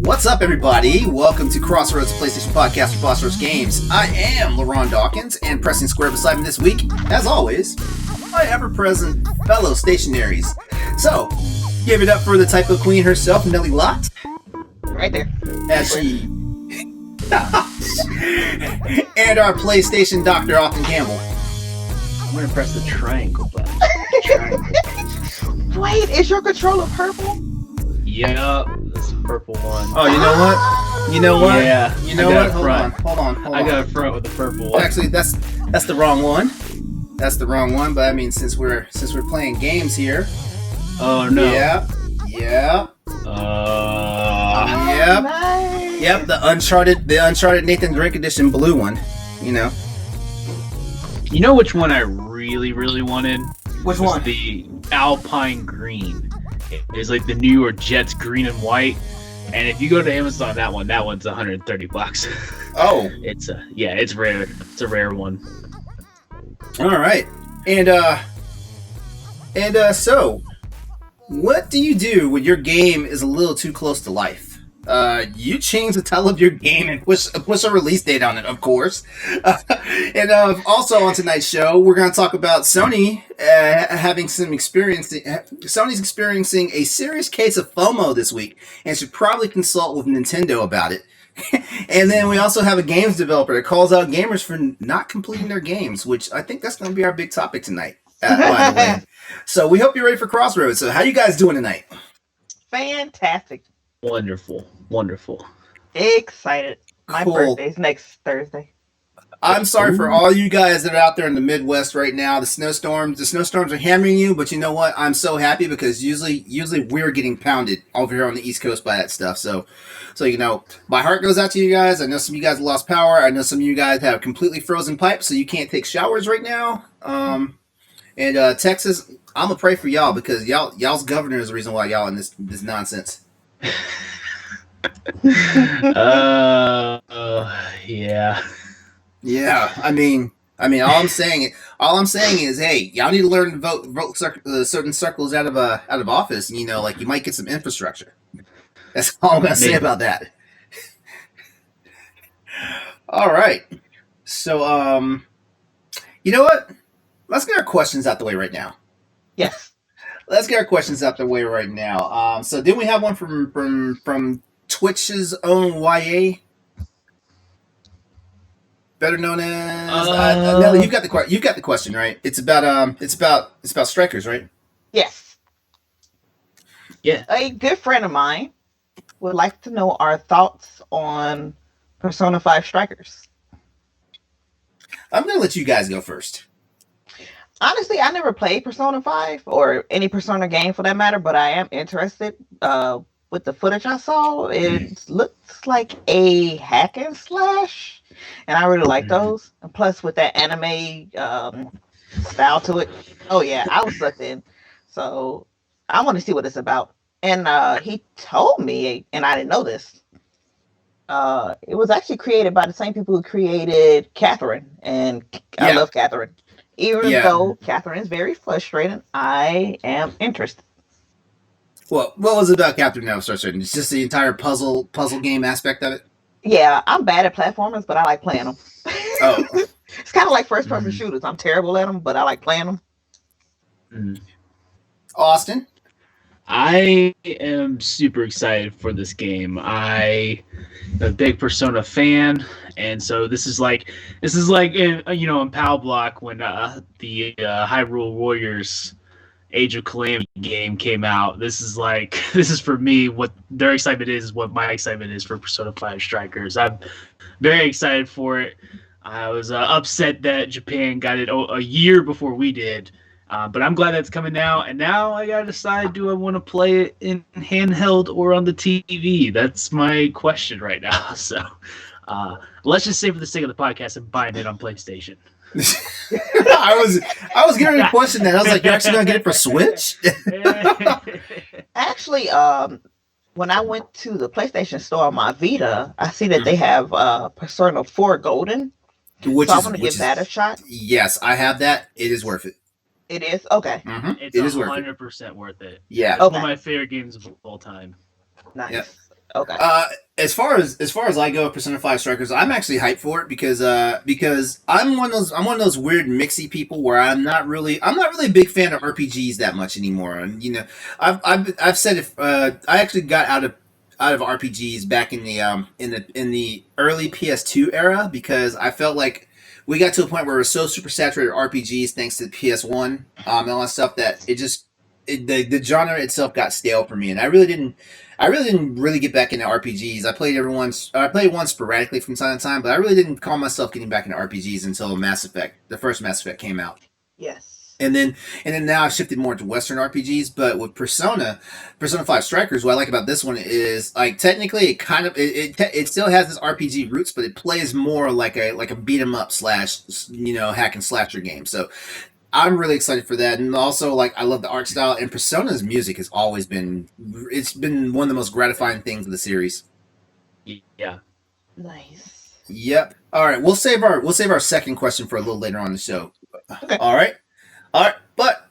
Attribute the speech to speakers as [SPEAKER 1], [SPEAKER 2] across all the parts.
[SPEAKER 1] What's up, everybody? Welcome to Crossroads PlayStation Podcast for Crossroads Games. I am LeRon Dawkins, and pressing square beside me this week, as always, my ever-present fellow stationaries. So, give it up for the typo queen herself, Nellie Lott.
[SPEAKER 2] Right there.
[SPEAKER 1] As she... and our PlayStation Dr. Austin Campbell.
[SPEAKER 3] I'm going to press the triangle button.
[SPEAKER 2] Wait, is your controller purple?
[SPEAKER 3] Yeah, this purple one.
[SPEAKER 1] Oh, you know what? You know what?
[SPEAKER 3] Yeah.
[SPEAKER 1] You know what? Hold on.
[SPEAKER 3] I got a front with the purple one.
[SPEAKER 1] Actually, that's the wrong one. That's the wrong one. But I mean, since we're playing games here.
[SPEAKER 3] Oh no.
[SPEAKER 1] Yep.
[SPEAKER 2] Nice.
[SPEAKER 1] Yep. The Uncharted Nathan Drake edition blue one. You know.
[SPEAKER 3] You know which one I really, really wanted?
[SPEAKER 1] Which one?
[SPEAKER 3] The Alpine Green. It's like the New York Jets green and white. And if you go to Amazon, that one's $130.
[SPEAKER 1] Oh.
[SPEAKER 3] It's rare. It's a rare one.
[SPEAKER 1] All right. And so, what do you do when your game is a little too close to life? You change the title of your game and push a release date on it, of course. And also on tonight's show, we're going to talk about Sony having some experience. Sony's experiencing a serious case of FOMO this week, and should probably consult with Nintendo about it. And then we also have a games developer that calls out gamers for not completing their games, which I think that's going to be our big topic tonight. By the way. So we hope you're ready for Crossroads. So how you guys doing tonight?
[SPEAKER 2] Fantastic.
[SPEAKER 3] Wonderful.
[SPEAKER 2] Excited. My
[SPEAKER 1] Cool.
[SPEAKER 2] birthday's next Thursday.
[SPEAKER 1] I'm sorry for all you guys that are out there in the Midwest right now. The snowstorms are hammering you, but you know what? I'm so happy because usually we're getting pounded over here on the East Coast by that stuff. So you know, my heart goes out to you guys. I know some of you guys lost power. I know some of you guys have completely frozen pipes, so you can't take showers right now. And Texas, I'm gonna pray for y'all because y'all's governor is the reason why y'all in this nonsense.
[SPEAKER 3] Yeah.
[SPEAKER 1] Yeah, I mean, all I'm saying is, hey, y'all need to learn to vote certain circles out of office. And, you know, like you might get some infrastructure. That's all I'm gonna say about that. All right, so you know what? Let's get our questions out the way right now.
[SPEAKER 2] Yes.
[SPEAKER 1] Let's get our questions out the way right now. So didn't we have one from Twitch's own YA? Better known as Nellie, you've got the question, right? It's about strikers, right?
[SPEAKER 2] Yes.
[SPEAKER 3] Yeah.
[SPEAKER 2] A good friend of mine would like to know our thoughts on Persona 5 Strikers.
[SPEAKER 1] I'm gonna let you guys go first.
[SPEAKER 2] Honestly, I never played Persona 5 or any Persona game for that matter, but I am interested. With the footage I saw, it looks like a hack and slash, and I really like those. And plus, with that anime style to it, oh yeah, I was sucked in. So I want to see what it's about. And he told me, and I didn't know this. It was actually created by the same people who created Catherine, and I love Catherine. Even though Catherine is very frustrating, I am interested.
[SPEAKER 1] Well, what was it about Captain No frustrating? It's just the entire puzzle game aspect of it?
[SPEAKER 2] Yeah, I'm bad at platformers, but I like playing them.
[SPEAKER 1] Oh.
[SPEAKER 2] It's kind of like first-person shooters. I'm terrible at them, but I like playing them.
[SPEAKER 1] Austin?
[SPEAKER 3] I am super excited for this game. I'm a big Persona fan, and so this is like in PAL Block when the Hyrule Warriors Age of Calamity game came out. This is for me what their excitement is what my excitement is for Persona 5 Strikers. I'm very excited for it. I was upset that Japan got it a year before we did. But I'm glad that's coming now, and now I gotta decide: do I want to play it in handheld or on the TV? That's my question right now. So, let's just say, for the sake of the podcast, I'm buying it on PlayStation.
[SPEAKER 1] I was getting ready to question that. I was like, "You're actually gonna get it for Switch?"
[SPEAKER 2] Actually, when I went to the PlayStation store on my Vita, I see that they have Persona 4 Golden. I want to give that a shot.
[SPEAKER 1] Yes, I have that. It is worth it.
[SPEAKER 2] It is? Okay.
[SPEAKER 3] Mm-hmm. It's 100% worth it.
[SPEAKER 1] Yeah.
[SPEAKER 3] It's one of my favorite games of all time.
[SPEAKER 2] Nice.
[SPEAKER 1] Yep.
[SPEAKER 2] Okay.
[SPEAKER 1] As far as I go with Persona 5 Strikers, I'm actually hyped for it because I'm one of those weird mixy people where I'm not really a big fan of RPGs that much anymore. And I've said if I actually got out of RPGs back in the early PS2 era because I felt like we got to a point where we were so super saturated with RPGs thanks to PS1 and all that stuff that the genre itself got stale for me, and I really didn't really get back into RPGs. I played one sporadically from time to time, but I really didn't call myself getting back into RPGs until the first Mass Effect came out.
[SPEAKER 2] Yes.
[SPEAKER 1] And then now I've shifted more to Western RPGs. But with Persona 5 Strikers, what I like about this one is like technically it still has its RPG roots, but it plays more like a beat 'em up slash hack and slasher game. So I'm really excited for that, and also like I love the art style, and Persona's music has always been one of the most gratifying things of the series.
[SPEAKER 3] Yeah.
[SPEAKER 2] Nice.
[SPEAKER 1] Yep. All right, we'll save our second question for a little later on in the show.
[SPEAKER 2] Okay.
[SPEAKER 1] All right. All right, but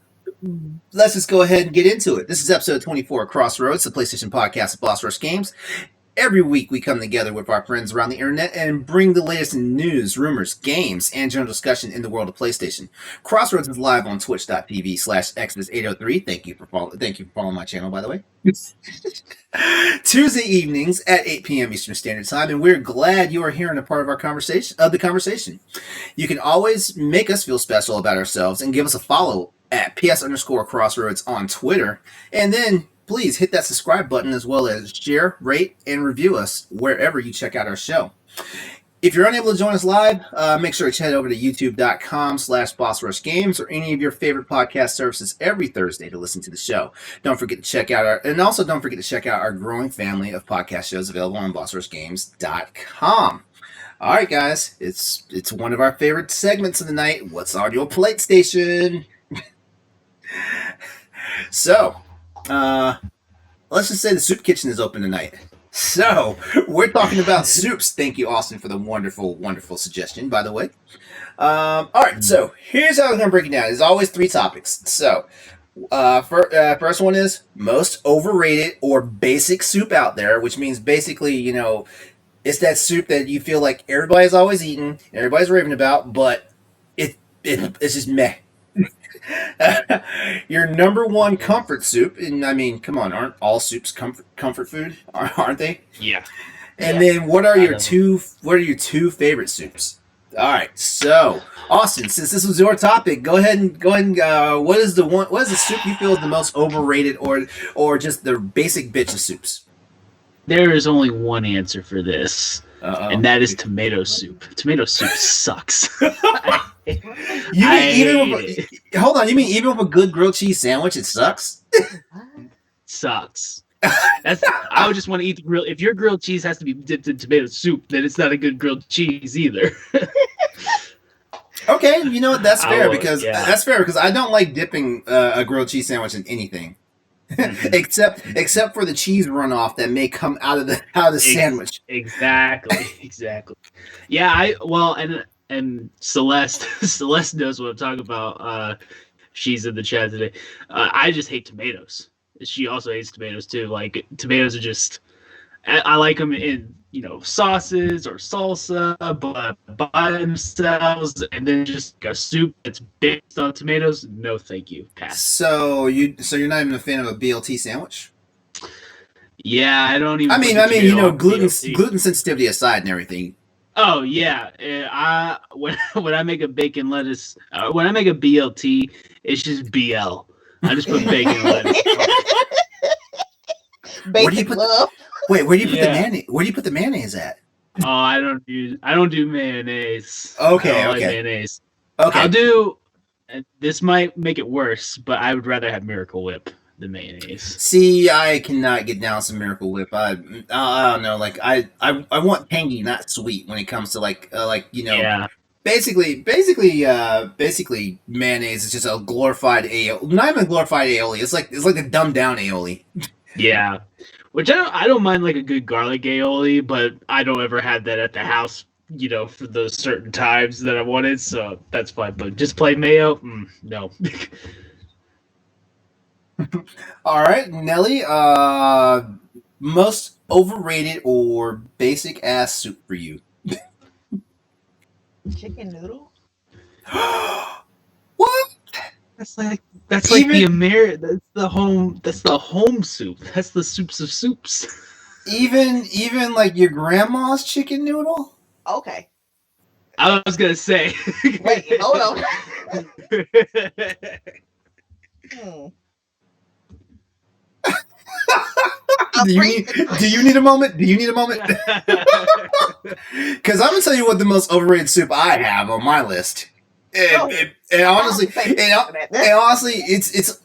[SPEAKER 1] let's just go ahead and get into it. This is episode 24 of Crossroads, the PlayStation podcast of Boss Rush Games. Every week we come together with our friends around the internet and bring the latest in news, rumors, games, and general discussion in the world of PlayStation. Crossroads is live on twitch.tv/Exodus803. Thank you for following my channel, by the way. Tuesday evenings at 8 p.m. Eastern Standard Time, and we're glad you are here and a part of our conversation. You can always make us feel special about ourselves and give us a follow at PS_Crossroads on Twitter, and then please hit that subscribe button as well as share, rate, and review us wherever you check out our show. If you're unable to join us live, make sure to head over to youtube.com/BossRushGames or any of your favorite podcast services every Thursday to listen to the show. Don't forget to check out our growing family of podcast shows available on BossRushGames.com. All right, guys, it's one of our favorite segments of the night. What's on your plate station? So, let's just say the soup kitchen is open tonight. So, we're talking about soups. Thank you, Austin, for the wonderful, wonderful suggestion, by the way. All right, so here's how we're going to break it down. There's always three topics. So, first one is most overrated or basic soup out there, which means basically, it's that soup that you feel like everybody's always eating, everybody's raving about, but it's just meh. Your number one comfort soup, and I mean, come on, aren't all soups comfort food? Aren't they?
[SPEAKER 3] Yeah.
[SPEAKER 1] And then what are your two favorite soups? All right, so Austin, since this was your topic, go ahead and what is the soup you feel is the most overrated or just the basic bitch of soups?
[SPEAKER 3] There is only one answer for this,
[SPEAKER 1] Uh-oh.
[SPEAKER 3] and that is tomato soup. Tomato soup sucks.
[SPEAKER 1] You mean even with a good grilled cheese sandwich, it sucks?
[SPEAKER 3] Sucks. I would just want to eat the grill. If your grilled cheese has to be dipped in tomato soup, then it's not a good grilled cheese either.
[SPEAKER 1] Okay, you know what? That's fair because I don't like dipping a grilled cheese sandwich in anything, except for the cheese runoff that may come out of the sandwich.
[SPEAKER 3] Exactly. Yeah, and Celeste knows what I'm talking about. She's in the chat today. I just hate tomatoes. She also hates tomatoes too. Like tomatoes are just, I like them in sauces or salsa, but by themselves and then just a soup that's based on tomatoes. No, thank you. Pass.
[SPEAKER 1] So you're not even a fan of a BLT sandwich?
[SPEAKER 3] Yeah, I don't even.
[SPEAKER 1] I mean, gluten sensitivity aside and everything.
[SPEAKER 3] Oh yeah, when I make a bacon lettuce, when I make a BLT, it's just BL. I just put bacon and lettuce.
[SPEAKER 2] Bacon love.
[SPEAKER 1] Wait, where do you put the mayonnaise? Where do you put the mayonnaise at?
[SPEAKER 3] Oh, I don't do mayonnaise.
[SPEAKER 1] Okay,
[SPEAKER 3] I don't
[SPEAKER 1] okay.
[SPEAKER 3] like mayonnaise.
[SPEAKER 1] Okay.
[SPEAKER 3] I'll do. This might make it worse, but I would rather have Miracle Whip than mayonnaise.
[SPEAKER 1] See, I cannot get down some Miracle Whip. I don't know. Like I want tangy, not sweet. When it comes to
[SPEAKER 3] Yeah.
[SPEAKER 1] Basically, mayonnaise is just a glorified aioli. Not even a glorified aioli. It's like a dumbed down aioli.
[SPEAKER 3] Yeah. Which I don't mind like a good garlic aioli, but I don't ever have that at the house, for those certain times that I wanted, so that's fine. But just plain mayo, no.
[SPEAKER 1] All right, Nellie. Most overrated or basic ass soup for you?
[SPEAKER 2] Chicken noodle.
[SPEAKER 1] What?
[SPEAKER 3] That's like the
[SPEAKER 1] Even
[SPEAKER 3] that's the home soup. That's the soups of soups.
[SPEAKER 1] even like your grandma's chicken noodle?
[SPEAKER 2] Okay.
[SPEAKER 3] I was gonna say.
[SPEAKER 2] Wait, hold on. Hmm.
[SPEAKER 1] Do you need a moment? Do you need a moment? Because I'm gonna tell you what the most overrated soup I have on my list. And honestly, it's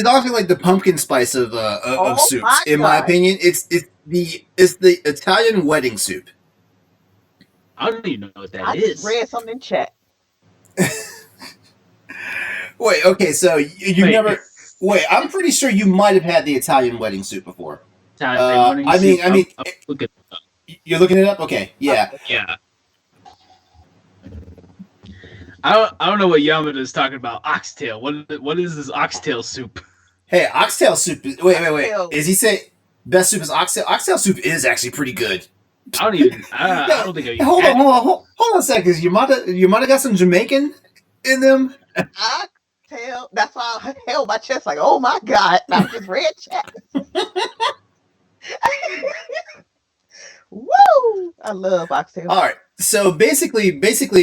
[SPEAKER 1] honestly like the pumpkin spice of
[SPEAKER 2] Oh
[SPEAKER 1] soups.
[SPEAKER 2] my
[SPEAKER 1] In my
[SPEAKER 2] god.
[SPEAKER 1] opinion, it's the Italian wedding soup.
[SPEAKER 3] I don't even know what that
[SPEAKER 2] I just
[SPEAKER 3] is.
[SPEAKER 2] read something in chat.
[SPEAKER 1] Wait, okay, so you
[SPEAKER 3] Wait.
[SPEAKER 1] never. Wait, I'm pretty sure you might have had the Italian wedding soup before.
[SPEAKER 3] Italian
[SPEAKER 1] I mean,
[SPEAKER 3] soup. I'm looking.
[SPEAKER 1] you're looking it up. Okay, yeah.
[SPEAKER 3] Yeah. I don't know what Yamada is talking about. Oxtail. What is this oxtail soup?
[SPEAKER 1] Hey, oxtail soup. Wait.
[SPEAKER 2] Oxtail.
[SPEAKER 1] Is he say best soup is oxtail? Oxtail soup is actually pretty good.
[SPEAKER 3] I don't even. I don't think I even.
[SPEAKER 1] Hold on a second. You might have got some Jamaican in them.
[SPEAKER 2] Oxtail. That's why I held my chest like, oh my god. I just read chat. Woo! I love oxtail.
[SPEAKER 1] All right. So basically,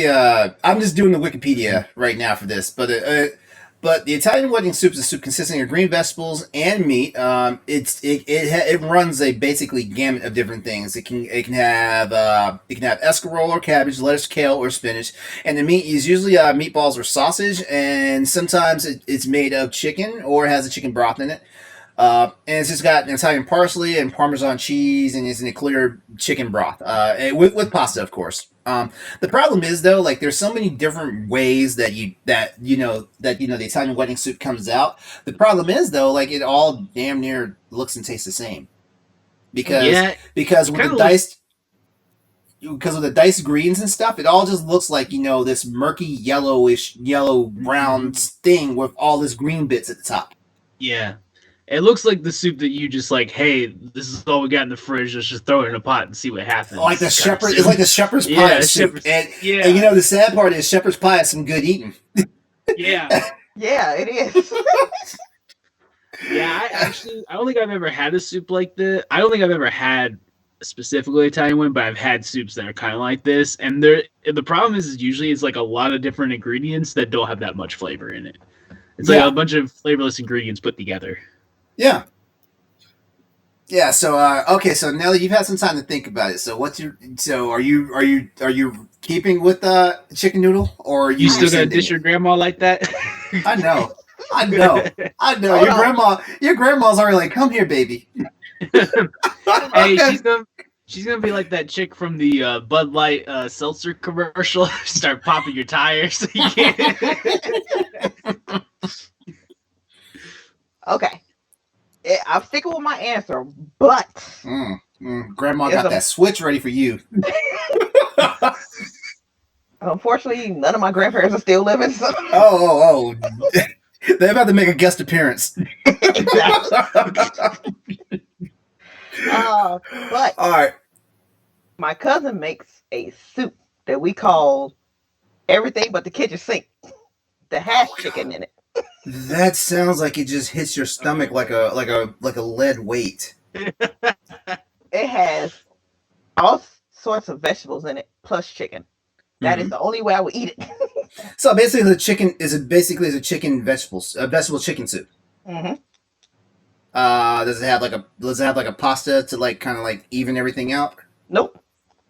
[SPEAKER 1] I'm just doing the Wikipedia right now for this, but the Italian wedding soup is a soup consisting of green vegetables and meat. It runs a basically gamut of different things. It can have escarole or cabbage, lettuce, kale, or spinach, and the meat is usually meatballs or sausage, and sometimes it's made of chicken or has a chicken broth in it. And it's just got Italian parsley and Parmesan cheese, and it's in a clear chicken broth, and with pasta, of course. The problem is though, like there's so many different ways that the Italian wedding soup comes out. The problem is though, like it all damn near looks and tastes the same because
[SPEAKER 3] Yeah.
[SPEAKER 1] because with the diced because of the diced greens and stuff, it all just looks like this murky yellow brown thing with all this green bits at the top.
[SPEAKER 3] Yeah. It looks like the soup that you just like, hey, this is all we got in the fridge. Let's just throw it in a pot and see what happens.
[SPEAKER 1] Like the shepherd, it's like the shepherd's pie of soup. And the sad part is shepherd's pie is some good eating.
[SPEAKER 3] Yeah.
[SPEAKER 2] Yeah, it is.
[SPEAKER 3] Yeah, I don't think I've ever had a soup like this. I don't think I've ever had specifically Italian one, but I've had soups that are kind of like this. And the problem is usually it's like a lot of different ingredients that don't have that much flavor in it. It's like a bunch of flavorless ingredients put together.
[SPEAKER 1] Yeah. Yeah. So okay. So Nellie, you've had some time to think about it. So are you keeping with chicken noodle, or are
[SPEAKER 3] You still gonna
[SPEAKER 1] rescinding
[SPEAKER 3] dish your grandma like that?
[SPEAKER 1] I know. Your grandma's already like, come here, baby.
[SPEAKER 3] Hey, she's gonna be like that chick from the Bud Light seltzer commercial. Start popping your tires.
[SPEAKER 2] Okay. I'm sticking with my answer, but
[SPEAKER 1] Grandma got that switch ready for you.
[SPEAKER 2] Unfortunately, none of my grandparents are still living. So.
[SPEAKER 1] Oh. They're about to make a guest appearance.
[SPEAKER 2] Exactly. But
[SPEAKER 1] all right,
[SPEAKER 2] my cousin makes a soup that we call everything but the kitchen sink. That has chicken in it.
[SPEAKER 1] That sounds like it just hits your stomach like a lead weight.
[SPEAKER 2] It has all sorts of vegetables in it, plus chicken. That is the only way I would eat it.
[SPEAKER 1] So basically, the chicken is a chicken vegetable chicken soup.
[SPEAKER 2] Mm-hmm.
[SPEAKER 1] Does it have like a pasta to like kind of like even everything out?
[SPEAKER 2] Nope.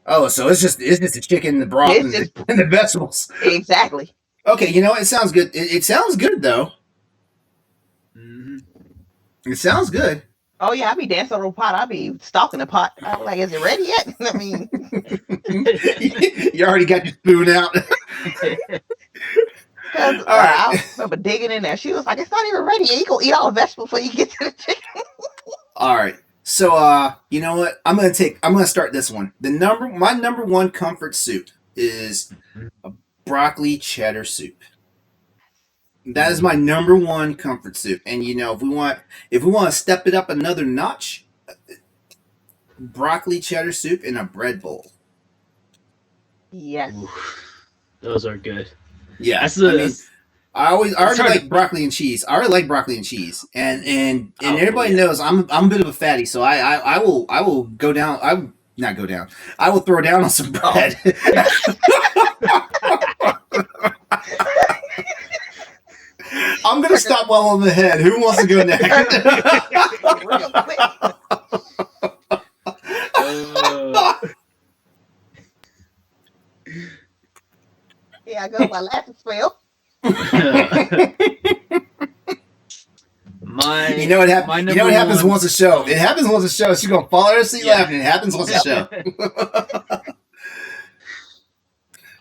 [SPEAKER 1] Oh, so it's just the chicken, the broth, and the vegetables.
[SPEAKER 2] Exactly.
[SPEAKER 1] Okay, it sounds good. It sounds good though.
[SPEAKER 3] Mm-hmm.
[SPEAKER 1] It sounds good.
[SPEAKER 2] Oh yeah, I be dancing on the pot. I be stalking the pot. I'm like, is it ready yet? I mean,
[SPEAKER 1] you already got your spoon out.
[SPEAKER 2] All right. I remember digging in there. She was like, "It's not even ready. You gonna eat all the vegetables before you get to the chicken."
[SPEAKER 1] All right. So you know what? I'm gonna start this one. My number one comfort soup is a broccoli cheddar soup. That is my number one comfort soup. And if we want to step it up another notch, broccoli cheddar soup in a bread bowl.
[SPEAKER 2] Yes.
[SPEAKER 3] Ooh, those are good.
[SPEAKER 1] Yeah,
[SPEAKER 3] That's
[SPEAKER 1] I
[SPEAKER 3] the
[SPEAKER 1] mean,
[SPEAKER 3] that's,
[SPEAKER 1] I
[SPEAKER 3] it's
[SPEAKER 1] already
[SPEAKER 3] hard to
[SPEAKER 1] like
[SPEAKER 3] beat.
[SPEAKER 1] broccoli and cheese. I already like broccoli and cheese, and
[SPEAKER 3] Oh
[SPEAKER 1] everybody
[SPEAKER 3] yeah.
[SPEAKER 1] knows I'm a bit of a fatty, so I will go down. I will not go down. I will throw down on some
[SPEAKER 2] Oh.
[SPEAKER 1] bread. I'm gonna
[SPEAKER 2] Trigger.
[SPEAKER 1] stop while on the head. Who wants to go next?
[SPEAKER 2] Real quick.
[SPEAKER 3] Uh,
[SPEAKER 2] Here I go. My laughing spell.
[SPEAKER 3] my
[SPEAKER 1] You know what
[SPEAKER 3] my
[SPEAKER 1] You know
[SPEAKER 3] number
[SPEAKER 1] what happens
[SPEAKER 3] one.
[SPEAKER 1] once a show. It happens once a show. She's gonna fall out of her seat
[SPEAKER 3] Yeah.
[SPEAKER 1] laughing. It happens once a show.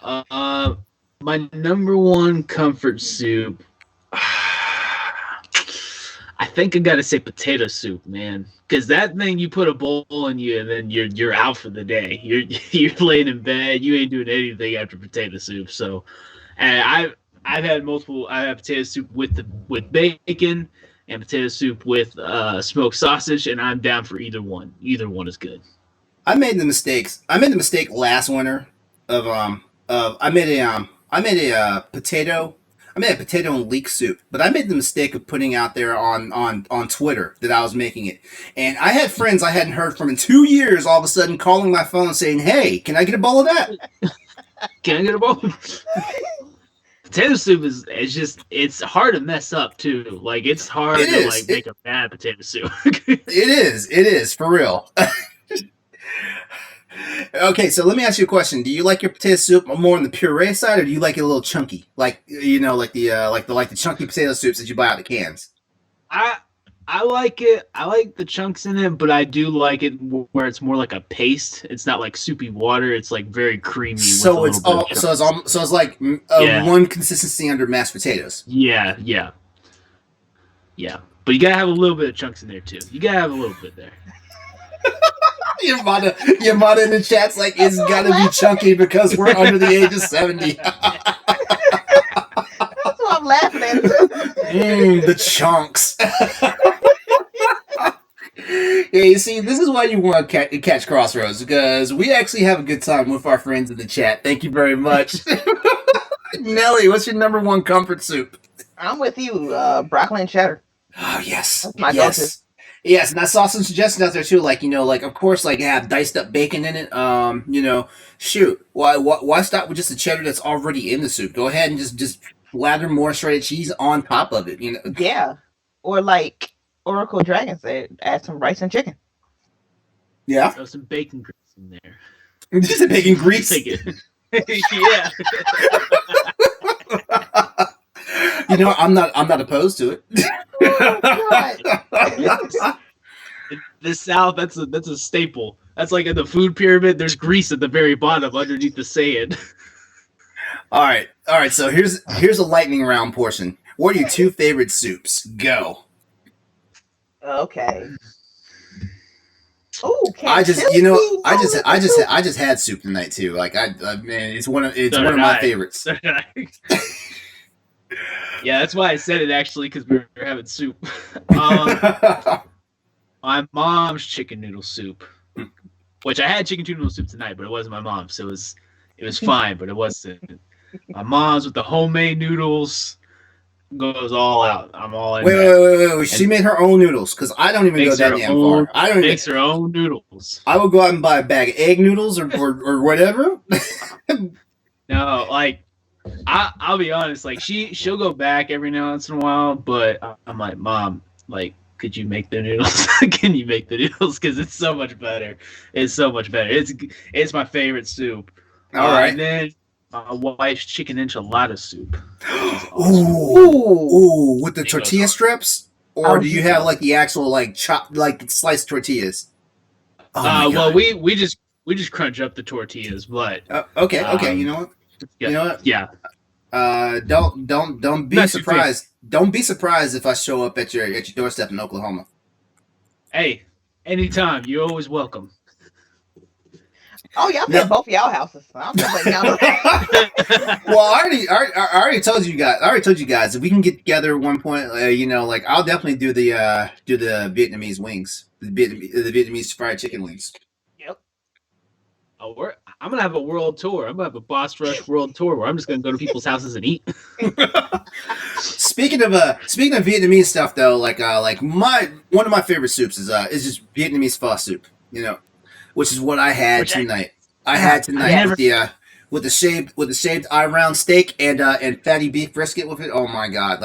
[SPEAKER 3] uh, my number one comfort soup. I think I gotta say potato soup, man, because that thing you put a bowl in you and then you're out for the day. You're laying in bed. You ain't doing anything after potato soup. So, and I've had multiple. I have potato soup with bacon and potato soup with smoked sausage, and I'm down for either one. Either one is good.
[SPEAKER 1] I made the mistakes. I made the mistake last winter of I made a potato. I made a potato and leek soup, but I made the mistake of putting out there on Twitter that I was making it, and I had friends I hadn't heard from in 2 years all of a sudden calling my phone saying, "Hey, can I get a bowl of that?"
[SPEAKER 3] Can I get a bowl? Potato soup is it's just it's hard to mess up too. Like it's hard
[SPEAKER 1] It
[SPEAKER 3] to
[SPEAKER 1] is.
[SPEAKER 3] like make a bad potato soup.
[SPEAKER 1] It is. It is for real. Okay, so let me ask you a question. Do you like your potato soup more on the puree side, or do you like it a little chunky, like like the chunky potato soups that you buy out of the cans?
[SPEAKER 3] I I like it. I like the chunks in it, but I do like it where it's more like a paste. It's not like soupy water. It's like very creamy with a
[SPEAKER 1] So
[SPEAKER 3] little
[SPEAKER 1] it's
[SPEAKER 3] bit of
[SPEAKER 1] all
[SPEAKER 3] chunks.
[SPEAKER 1] so it's like
[SPEAKER 3] Yeah.
[SPEAKER 1] one consistency under mashed potatoes.
[SPEAKER 3] Yeah, yeah, yeah. But you gotta have a little bit of chunks in there too. You gotta have a little bit there.
[SPEAKER 1] Yamada in the chat's like it's gotta be chunky because we're under the age of 70.
[SPEAKER 2] That's what I'm laughing at. Too.
[SPEAKER 1] The chunks. Yeah, you see, this is why you want to catch Crossroads, because we actually have a good time with our friends in the chat. Thank you very much. Nellie, what's your number one comfort soup?
[SPEAKER 2] I'm with you. Broccoli and cheddar.
[SPEAKER 1] Oh, yes.
[SPEAKER 2] That's my
[SPEAKER 1] Yes. Yes, and I saw some suggestions out there too, like of course, like have diced up bacon in it. Shoot, why stop with just the cheddar that's already in the soup? Go ahead and just lather more shredded cheese on top of it.
[SPEAKER 2] Yeah. Or like Oracle Dragon said, add some rice and chicken.
[SPEAKER 1] Yeah,
[SPEAKER 3] Throw some bacon grease in there.
[SPEAKER 1] just a bacon grease.
[SPEAKER 3] Take it. Yeah.
[SPEAKER 1] I'm not opposed to it.
[SPEAKER 2] Oh,
[SPEAKER 3] In the South, that's a staple. That's like in the food pyramid. There's grease at the very bottom underneath the sand.
[SPEAKER 1] All right. So here's a lightning round portion. What are your two favorite soups? Go.
[SPEAKER 2] okay. Oh,
[SPEAKER 1] I just had soup tonight too. Like man, it's one of
[SPEAKER 3] So
[SPEAKER 1] my
[SPEAKER 3] did I.
[SPEAKER 1] favorites.
[SPEAKER 3] Yeah, that's why I said it actually, because we were having soup. My mom's chicken noodle soup, which I had chicken noodle soup tonight, but it wasn't my mom's, so it was fine, but it wasn't. My mom's with the homemade noodles goes all out. I'm all in.
[SPEAKER 1] Wait. She made her own noodles because I don't even go
[SPEAKER 3] Makes
[SPEAKER 1] that
[SPEAKER 3] her
[SPEAKER 1] damn
[SPEAKER 3] own-
[SPEAKER 1] far. I don't even.
[SPEAKER 3] Makes her own noodles.
[SPEAKER 1] I would go out and buy a bag of egg noodles or whatever.
[SPEAKER 3] No, like I'll be honest, like she'll go back every now once in a while, but I'm like, Mom, like, could you make the noodles? Can you make the noodles? Because it's so much better. It's so much better. It's my favorite soup.
[SPEAKER 1] All right.
[SPEAKER 3] And then my wife's chicken enchilada soup.
[SPEAKER 1] Ooh, with the
[SPEAKER 3] It goes
[SPEAKER 1] tortilla
[SPEAKER 3] hard.
[SPEAKER 1] strips,
[SPEAKER 2] I
[SPEAKER 1] or
[SPEAKER 2] was
[SPEAKER 1] do you
[SPEAKER 2] just-
[SPEAKER 1] have like the actual like chopped like sliced tortillas? Oh my
[SPEAKER 3] Well,
[SPEAKER 1] God.
[SPEAKER 3] we just crunch up the tortillas, but
[SPEAKER 1] Okay.
[SPEAKER 3] um,
[SPEAKER 1] You know what?
[SPEAKER 3] yeah,
[SPEAKER 1] You know what?
[SPEAKER 3] yeah.
[SPEAKER 1] Don't be
[SPEAKER 3] Not too
[SPEAKER 1] surprised. Don't be surprised if I show up at your doorstep in Oklahoma.
[SPEAKER 3] Hey, anytime, you're always welcome.
[SPEAKER 2] Oh, yeah, I'm
[SPEAKER 1] No.
[SPEAKER 2] at both of y'all houses. I'm just letting y'all know.
[SPEAKER 1] Well, I already told you guys. I already told you guys if we can get together at one point. Like I'll definitely do the Vietnamese wings, the Vietnamese fried chicken wings.
[SPEAKER 3] I'm gonna have a world tour. I'm gonna have a Boss Rush world tour where I'm just gonna go to people's houses and eat.
[SPEAKER 1] Speaking of Vietnamese stuff though, like my one of my favorite soups is just Vietnamese pho soup. Which is what I had tonight. I had tonight
[SPEAKER 3] never-
[SPEAKER 1] with the shaved eye round steak and fatty beef brisket with it. Oh my god!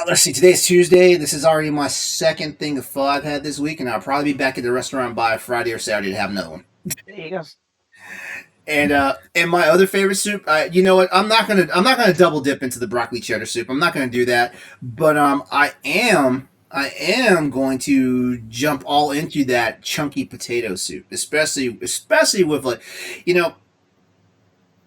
[SPEAKER 1] Let's see. Today's Tuesday. This is already my second thing of pho I've had this week, and I'll probably be back at the restaurant by Friday or Saturday to have another one.
[SPEAKER 2] There you go.
[SPEAKER 1] And my other favorite soup, you know what? I'm not gonna double dip into the broccoli cheddar soup. I'm not gonna do that. But I am going to jump all into that chunky potato soup, especially with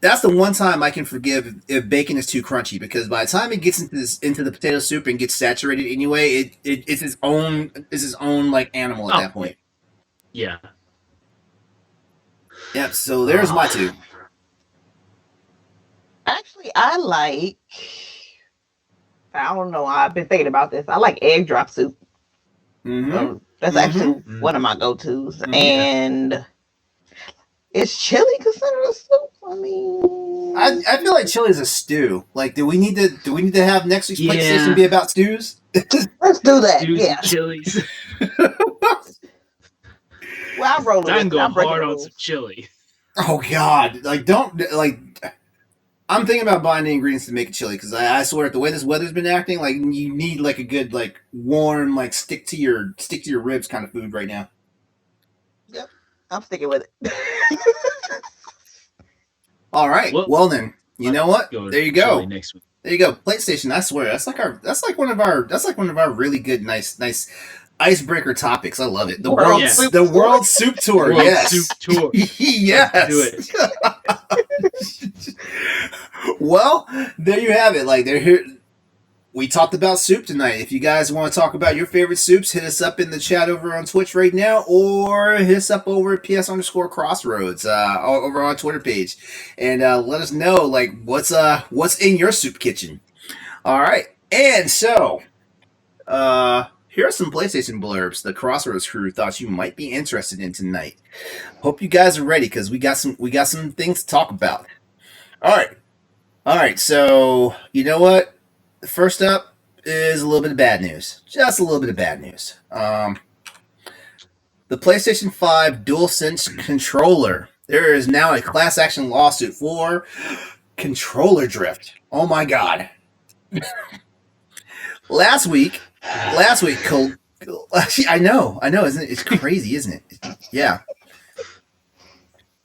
[SPEAKER 1] that's the one time I can forgive if bacon is too crunchy, because by the time it gets into the potato soup and gets saturated anyway, it's its own like animal at that point.
[SPEAKER 3] Yeah.
[SPEAKER 1] Yep. So there's my two.
[SPEAKER 2] Actually, I don't know. I've been thinking about this. I like egg drop soup.
[SPEAKER 1] Mm-hmm.
[SPEAKER 2] That's actually one of my go-tos. And is chili considered a soup? I mean,
[SPEAKER 1] I feel like chili is a stew. Like, do we need to have next week's PlayStation be about stews?
[SPEAKER 2] Let's do that.
[SPEAKER 3] Stews
[SPEAKER 2] yeah.
[SPEAKER 3] and chilies.
[SPEAKER 2] Well, I'm rolling.
[SPEAKER 3] I'm going hard on
[SPEAKER 2] rules.
[SPEAKER 3] some chili.
[SPEAKER 1] Oh God! I'm thinking about buying the ingredients to make a chili, because I swear, the way this weather's been acting, like you need like a good warm stick to your ribs kind of food right now.
[SPEAKER 2] Yep, I'm sticking with it.
[SPEAKER 1] All right. Well then, you know what? There you go.
[SPEAKER 3] Next week.
[SPEAKER 1] There you go. PlayStation. I swear, that's like one of our really good, nice icebreaker topics. I love it. The World Soup Tour.
[SPEAKER 3] World
[SPEAKER 1] Yes.
[SPEAKER 3] Soup Tour.
[SPEAKER 1] Yes.
[SPEAKER 3] Do it.
[SPEAKER 1] Well, there you have it. Like, they're here. We talked about soup tonight. If you guys want to talk about your favorite soups, hit us up in the chat over on Twitch right now, or hit us up over at PS_Crossroads over on our Twitter page, and let us know what's in your soup kitchen. All right, and so here are some PlayStation blurbs the Crossroads crew thought you might be interested in tonight. Hope you guys are ready, because we got some things to talk about. All right. So you know what? First up is a little bit of bad news. Just a little bit of bad news. The PlayStation 5 DualSense controller. There is now a class action lawsuit for controller drift. Oh my god. Last week, I know, isn't it? It's crazy, isn't it? Yeah.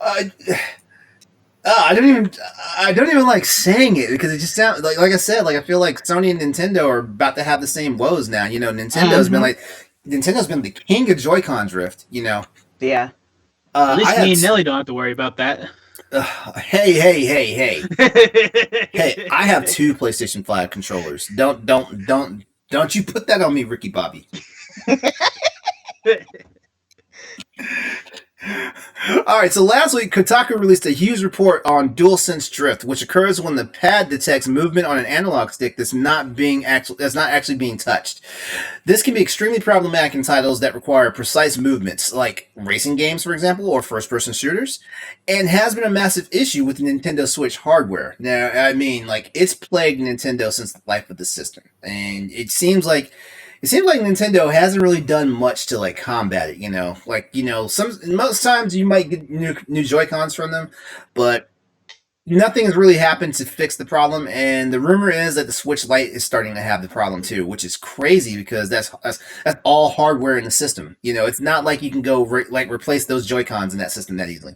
[SPEAKER 1] I don't even like saying it, because it just sounds like I said, I feel like Sony and Nintendo are about to have the same woes now. Nintendo's been the king of Joy-Con drift.
[SPEAKER 2] Yeah.
[SPEAKER 3] At least me and Nellie don't have to worry about that.
[SPEAKER 1] Hey! Hey! I have 2 PlayStation 5 controllers. Don't you put that on me, Ricky Bobby. Alright, so last week, Kotaku released a huge report on DualSense drift, which occurs when the pad detects movement on an analog stick that's not actually being touched. This can be extremely problematic in titles that require precise movements, like racing games, for example, or first-person shooters, and has been a massive issue with the Nintendo Switch hardware. Now, I mean, it's plagued Nintendo since the life of the system, and it seems like Nintendo hasn't really done much to combat it. Most times you might get new Joy-Cons from them, but nothing has really happened to fix the problem. And the rumor is that the Switch Lite is starting to have the problem too, which is crazy, because that's all hardware in the system. It's not like you can go replace those Joy-Cons in that system that easily.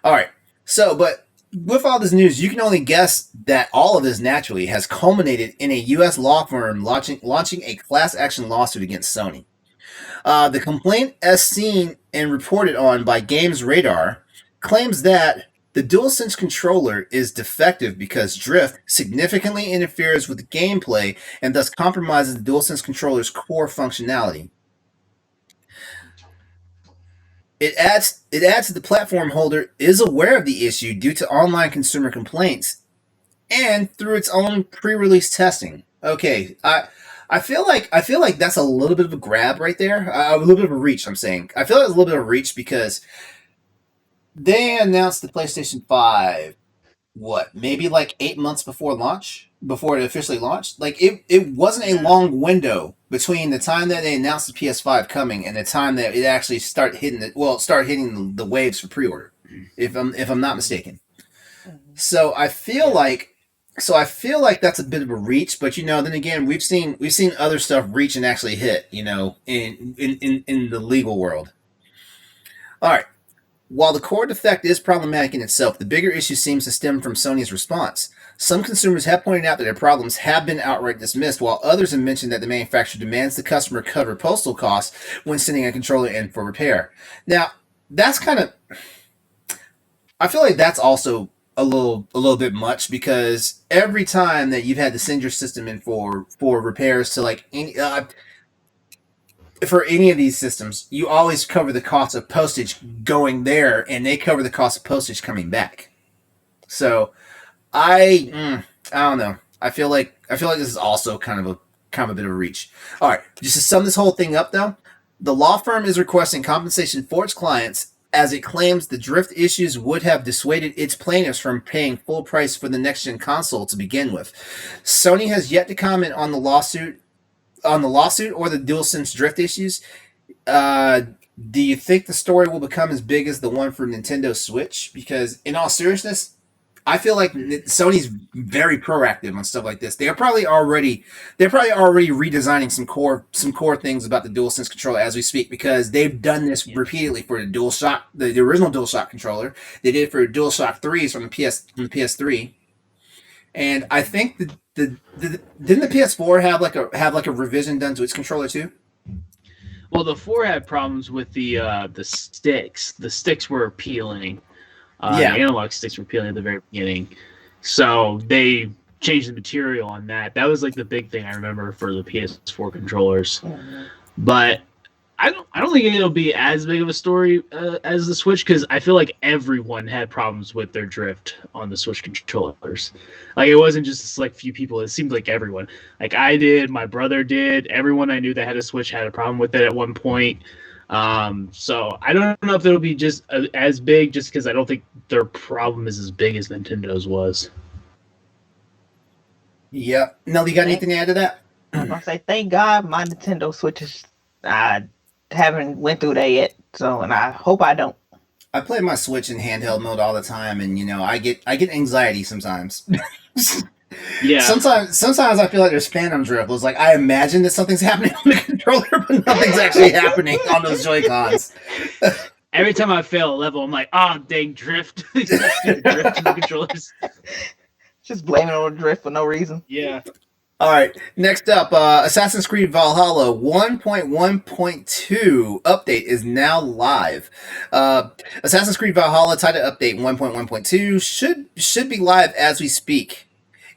[SPEAKER 1] All right, but with all this news, you can only guess that all of this naturally has culminated in a U.S. law firm launching a class action lawsuit against Sony. The complaint, as seen and reported on by Games Radar, claims that the DualSense controller is defective because drift significantly interferes with the gameplay and thus compromises the DualSense controller's core functionality. It adds that the platform holder is aware of the issue due to online consumer complaints and through its own pre-release testing. Okay, I feel like that's a little bit of a grab right there, a little bit of a reach. I'm saying I feel like it's a little bit of a reach, because They announced the PlayStation 5, what, maybe like 8 months before launch, before it officially launched. Like it wasn't a
[SPEAKER 3] Yeah.
[SPEAKER 1] long window between the time that they announced the PS5 coming and the time that it actually start hitting the waves for pre-order. If I'm not mistaken.
[SPEAKER 2] Mhm.
[SPEAKER 1] So I feel
[SPEAKER 2] Yeah.
[SPEAKER 1] like I feel like that's a bit of a reach, but then again, we've seen other stuff reach and actually hit, in the legal world. All right. While the core defect is problematic in itself, the bigger issue seems to stem from Sony's response. Some consumers have pointed out that their problems have been outright dismissed, while others have mentioned that the manufacturer demands the customer cover postal costs when sending a controller in for repair. Now, that's kind of I feel like that's also a little bit much because every time that you've had to send your system in for repairs to like for any of these systems, you always cover the cost of postage going there, and they cover the cost of postage coming back. So I don't know. I feel like this is also kind of a bit of a reach. All right, just to sum this whole thing up, though, the law firm is requesting compensation for its clients as it claims the drift issues would have dissuaded its plaintiffs from paying full price for the next gen console to begin with. Sony has yet to comment on the lawsuit or the DualSense drift issues. Uh, do you think the story will become as big as the one for Nintendo Switch? Because in all seriousness, I feel like Sony's very proactive on stuff like this. They're probably already redesigning some core things about the DualSense controller as we speak because they've done this
[SPEAKER 3] Yeah.
[SPEAKER 1] repeatedly for the DualShock, the original DualShock controller. They did it for DualShock 3s from the PS3, and I think didn't the PS4 have like a revision done to its controller too?
[SPEAKER 3] Well, the four had problems with the sticks. The sticks were peeling. The
[SPEAKER 1] Yeah,
[SPEAKER 3] analog sticks were peeling at the very beginning, so they changed the material on that. That was like the big thing I remember for the PS4 controllers.
[SPEAKER 2] Mhm.
[SPEAKER 3] But I don't think it'll be as big of a story as the Switch because I feel like everyone had problems with their drift on the Switch controllers. Like it wasn't just like few people. It seemed like everyone. Like I did, my brother did. Everyone I knew that had a Switch had a problem with it at one point. So I don't know if it'll be just as big, just because I don't think their problem is as big as Nintendo's was.
[SPEAKER 1] yeah. Nelly, you got
[SPEAKER 2] Thank,
[SPEAKER 1] anything to add to that?
[SPEAKER 2] I was gonna say, thank God my Nintendo Switches. I haven't went through that yet, so and I hope I don't.
[SPEAKER 1] I play my Switch in handheld mode all the time, and I get anxiety sometimes.
[SPEAKER 3] Yeah,
[SPEAKER 1] sometimes I feel like there's phantom drift. It's like I imagine that something's happening on the controller, but nothing's actually happening on those Joy Cons.
[SPEAKER 3] every time I fail a level, I'm like, oh, dang, drift. Drift in the controllers.
[SPEAKER 2] Just blaming it on drift for no reason.
[SPEAKER 3] Yeah.
[SPEAKER 1] All right, next up, Assassin's Creed Valhalla 1.1.2 update is now live. Assassin's Creed Valhalla title update 1.1.2 should be live as we speak.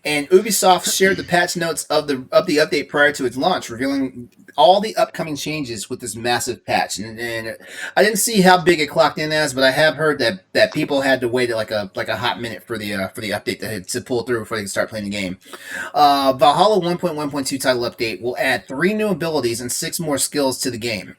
[SPEAKER 1] And Ubisoft shared the patch notes of the update prior to its launch, revealing all the upcoming changes with this massive patch. And I didn't see how big it clocked in as, but I have heard that people had to wait like a hot minute for the update to pull through before they can start playing the game. Valhalla 1.1.2 title update will add 3 new abilities and 6 more skills to the game.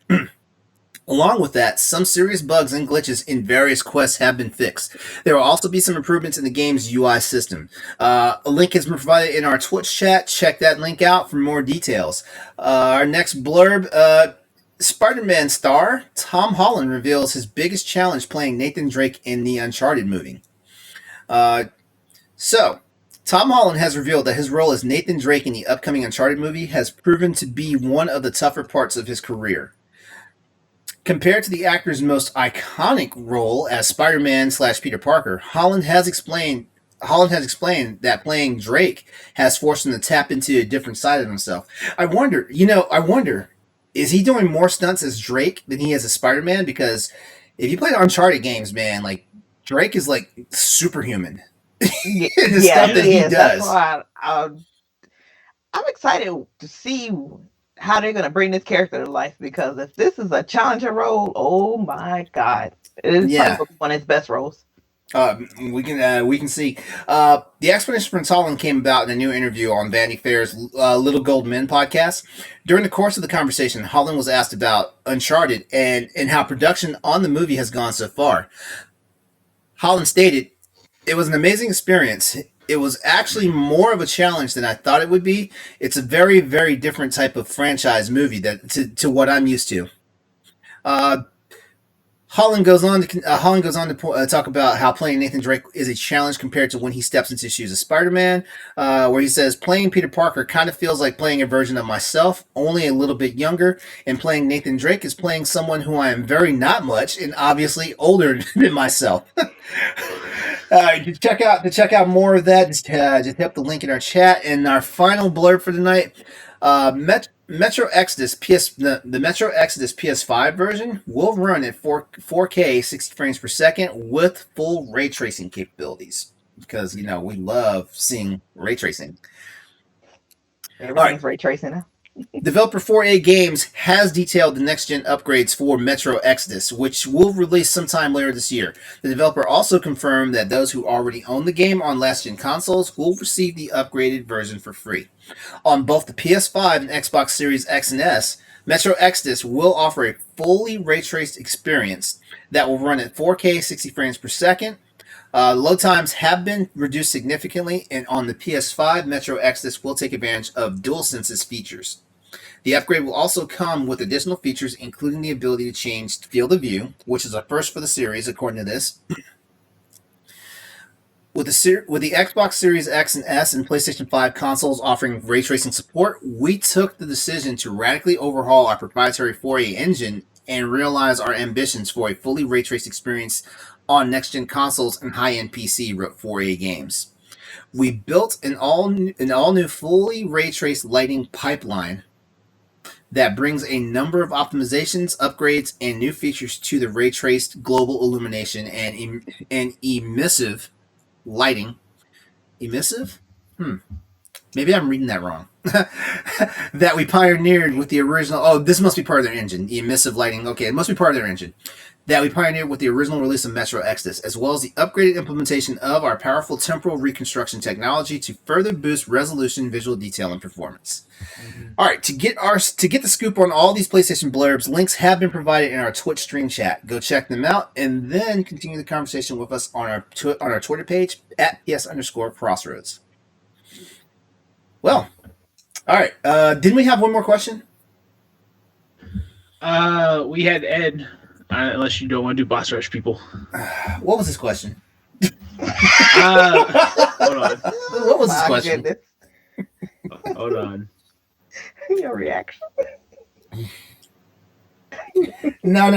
[SPEAKER 1] Along with that, some serious bugs and glitches in various quests have been fixed. There will also be some improvements in the game's UI system. A link has been provided in our Twitch chat. Check that link out for more details. Our next blurb, Spider-Man star Tom Holland reveals his biggest challenge playing Nathan Drake in the Uncharted movie. Uh, so, Tom Holland has revealed that his role as Nathan Drake in the upcoming Uncharted movie has proven to be one of the tougher parts of his career. Compared to the actor's most iconic role as Spider-Man slash Peter Parker, Holland has explained that playing Drake has forced him to tap into a different side of himself. I wonder, is he doing more stunts as Drake than he is as Spider-Man? Because if you play the Uncharted games, man, like Drake is like superhuman. The
[SPEAKER 2] Yeah,
[SPEAKER 1] stuff that
[SPEAKER 2] he
[SPEAKER 1] he
[SPEAKER 2] is. That's
[SPEAKER 1] does.
[SPEAKER 2] why I'm excited to see how they're gonna bring this character to life. Because if this is a challenger role, oh my God, it is probably
[SPEAKER 1] Yeah,
[SPEAKER 2] gonna be one of his best roles.
[SPEAKER 1] we can see. The explanation from Holland came about in a new interview on Vanity Fair's Little Gold Men podcast. During the course of the conversation, Holland was asked about Uncharted and how production on the movie has gone so far. Holland stated, "It was an amazing experience. It was actually more of a challenge than I thought it would be. It's a very, very different type of franchise movie to what I'm used to." Uh, Holland goes on to talk about how playing Nathan Drake is a challenge compared to when he steps into the shoes of Spider-Man, where he says playing Peter Parker kind of feels like playing a version of myself, only a little bit younger, and playing Nathan Drake is playing someone who I am very not much and obviously older than myself. To check out more of that, just hit the link in our chat. And our final blurb for tonight: Metro Exodus the Metro Exodus PS5 version will run at 4K 60 frames per second with full ray tracing capabilities, because we love seeing ray tracing.
[SPEAKER 2] Everything's ray tracing now.
[SPEAKER 1] Developer 4A Games has detailed the next-gen upgrades for Metro Exodus, which will release sometime later this year. The developer also confirmed that those who already own the game on last-gen consoles will receive the upgraded version for free. On both the PS5 and Xbox Series X and S, Metro Exodus will offer a fully ray-traced experience that will run at 4K 60 frames per second. Load times have been reduced significantly, and on the PS5, Metro Exodus will take advantage of Dualsense's features. The upgrade will also come with additional features, including the ability to change field of view, which is a first for the series, according to this. With the Xbox Series X and S and PlayStation 5 consoles offering ray tracing support, we took the decision to radically overhaul our proprietary 4A engine and realize our ambitions for a fully ray traced experience on next-gen consoles and high-end PC, wrote 4A Games. We built an all-new fully ray-traced lighting pipeline that brings a number of optimizations, upgrades, and new features to the ray-traced global illumination and emissive lighting. Emissive? Maybe I'm reading that wrong. That we pioneered with the original... Oh, this must be part of their engine. The emissive lighting. Okay, it must be part of their engine. That we pioneered with the original release of Metro Exodus, as well as the upgraded implementation of our powerful temporal reconstruction technology to further boost resolution, visual detail, and performance. All right, to get the scoop on all these PlayStation blurbs, links have been provided in our Twitch stream chat. Go check them out, and then continue the conversation with us on our Twitter page at @PS_Crossroads. Well, all right. Didn't we have one more question?
[SPEAKER 3] We had Ed. Unless you don't want to do boss rush, people.
[SPEAKER 1] What was his question?
[SPEAKER 3] Hold on.
[SPEAKER 1] What was his question?
[SPEAKER 2] Goodness.
[SPEAKER 3] Hold on.
[SPEAKER 2] Your reaction.
[SPEAKER 1] No.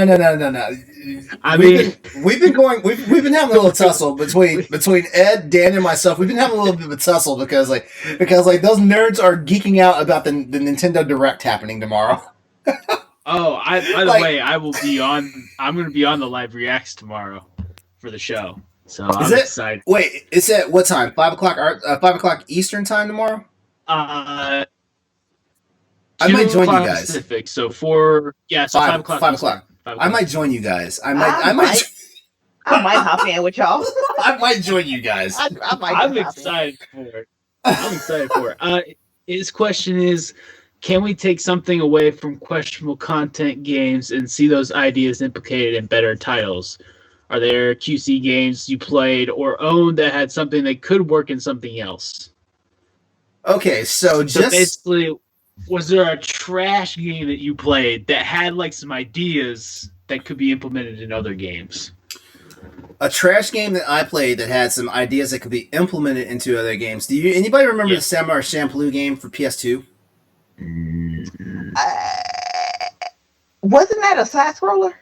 [SPEAKER 1] We've been having a little tussle between Ed, Dan, and myself. We've been having a little bit of a tussle because those nerds are geeking out about the Nintendo Direct happening tomorrow.
[SPEAKER 3] Oh, by the way, I'm going to be on the live reacts tomorrow for the show. So I'm excited.
[SPEAKER 1] Wait, it's at what time? 5 o'clock Eastern time tomorrow?
[SPEAKER 3] I
[SPEAKER 1] might join you guys.
[SPEAKER 3] Pacific, so 5 o'clock.
[SPEAKER 1] 5 o'clock. I might join you guys. I might
[SPEAKER 2] hop in with y'all.
[SPEAKER 1] I might join you guys.
[SPEAKER 3] I'm excited for it. His question is, can we take something away from questionable content games and see those ideas implicated in better titles? Are there QC games you played or owned that had something that could work in something else?
[SPEAKER 1] Okay, so
[SPEAKER 3] basically, was there a trash game that you played that had some ideas that could be implemented in other games?
[SPEAKER 1] A trash game that I played that had some ideas that could be implemented into other games. Anybody remember the Samurai Champloo game for PS2?
[SPEAKER 2] Wasn't that a side scroller?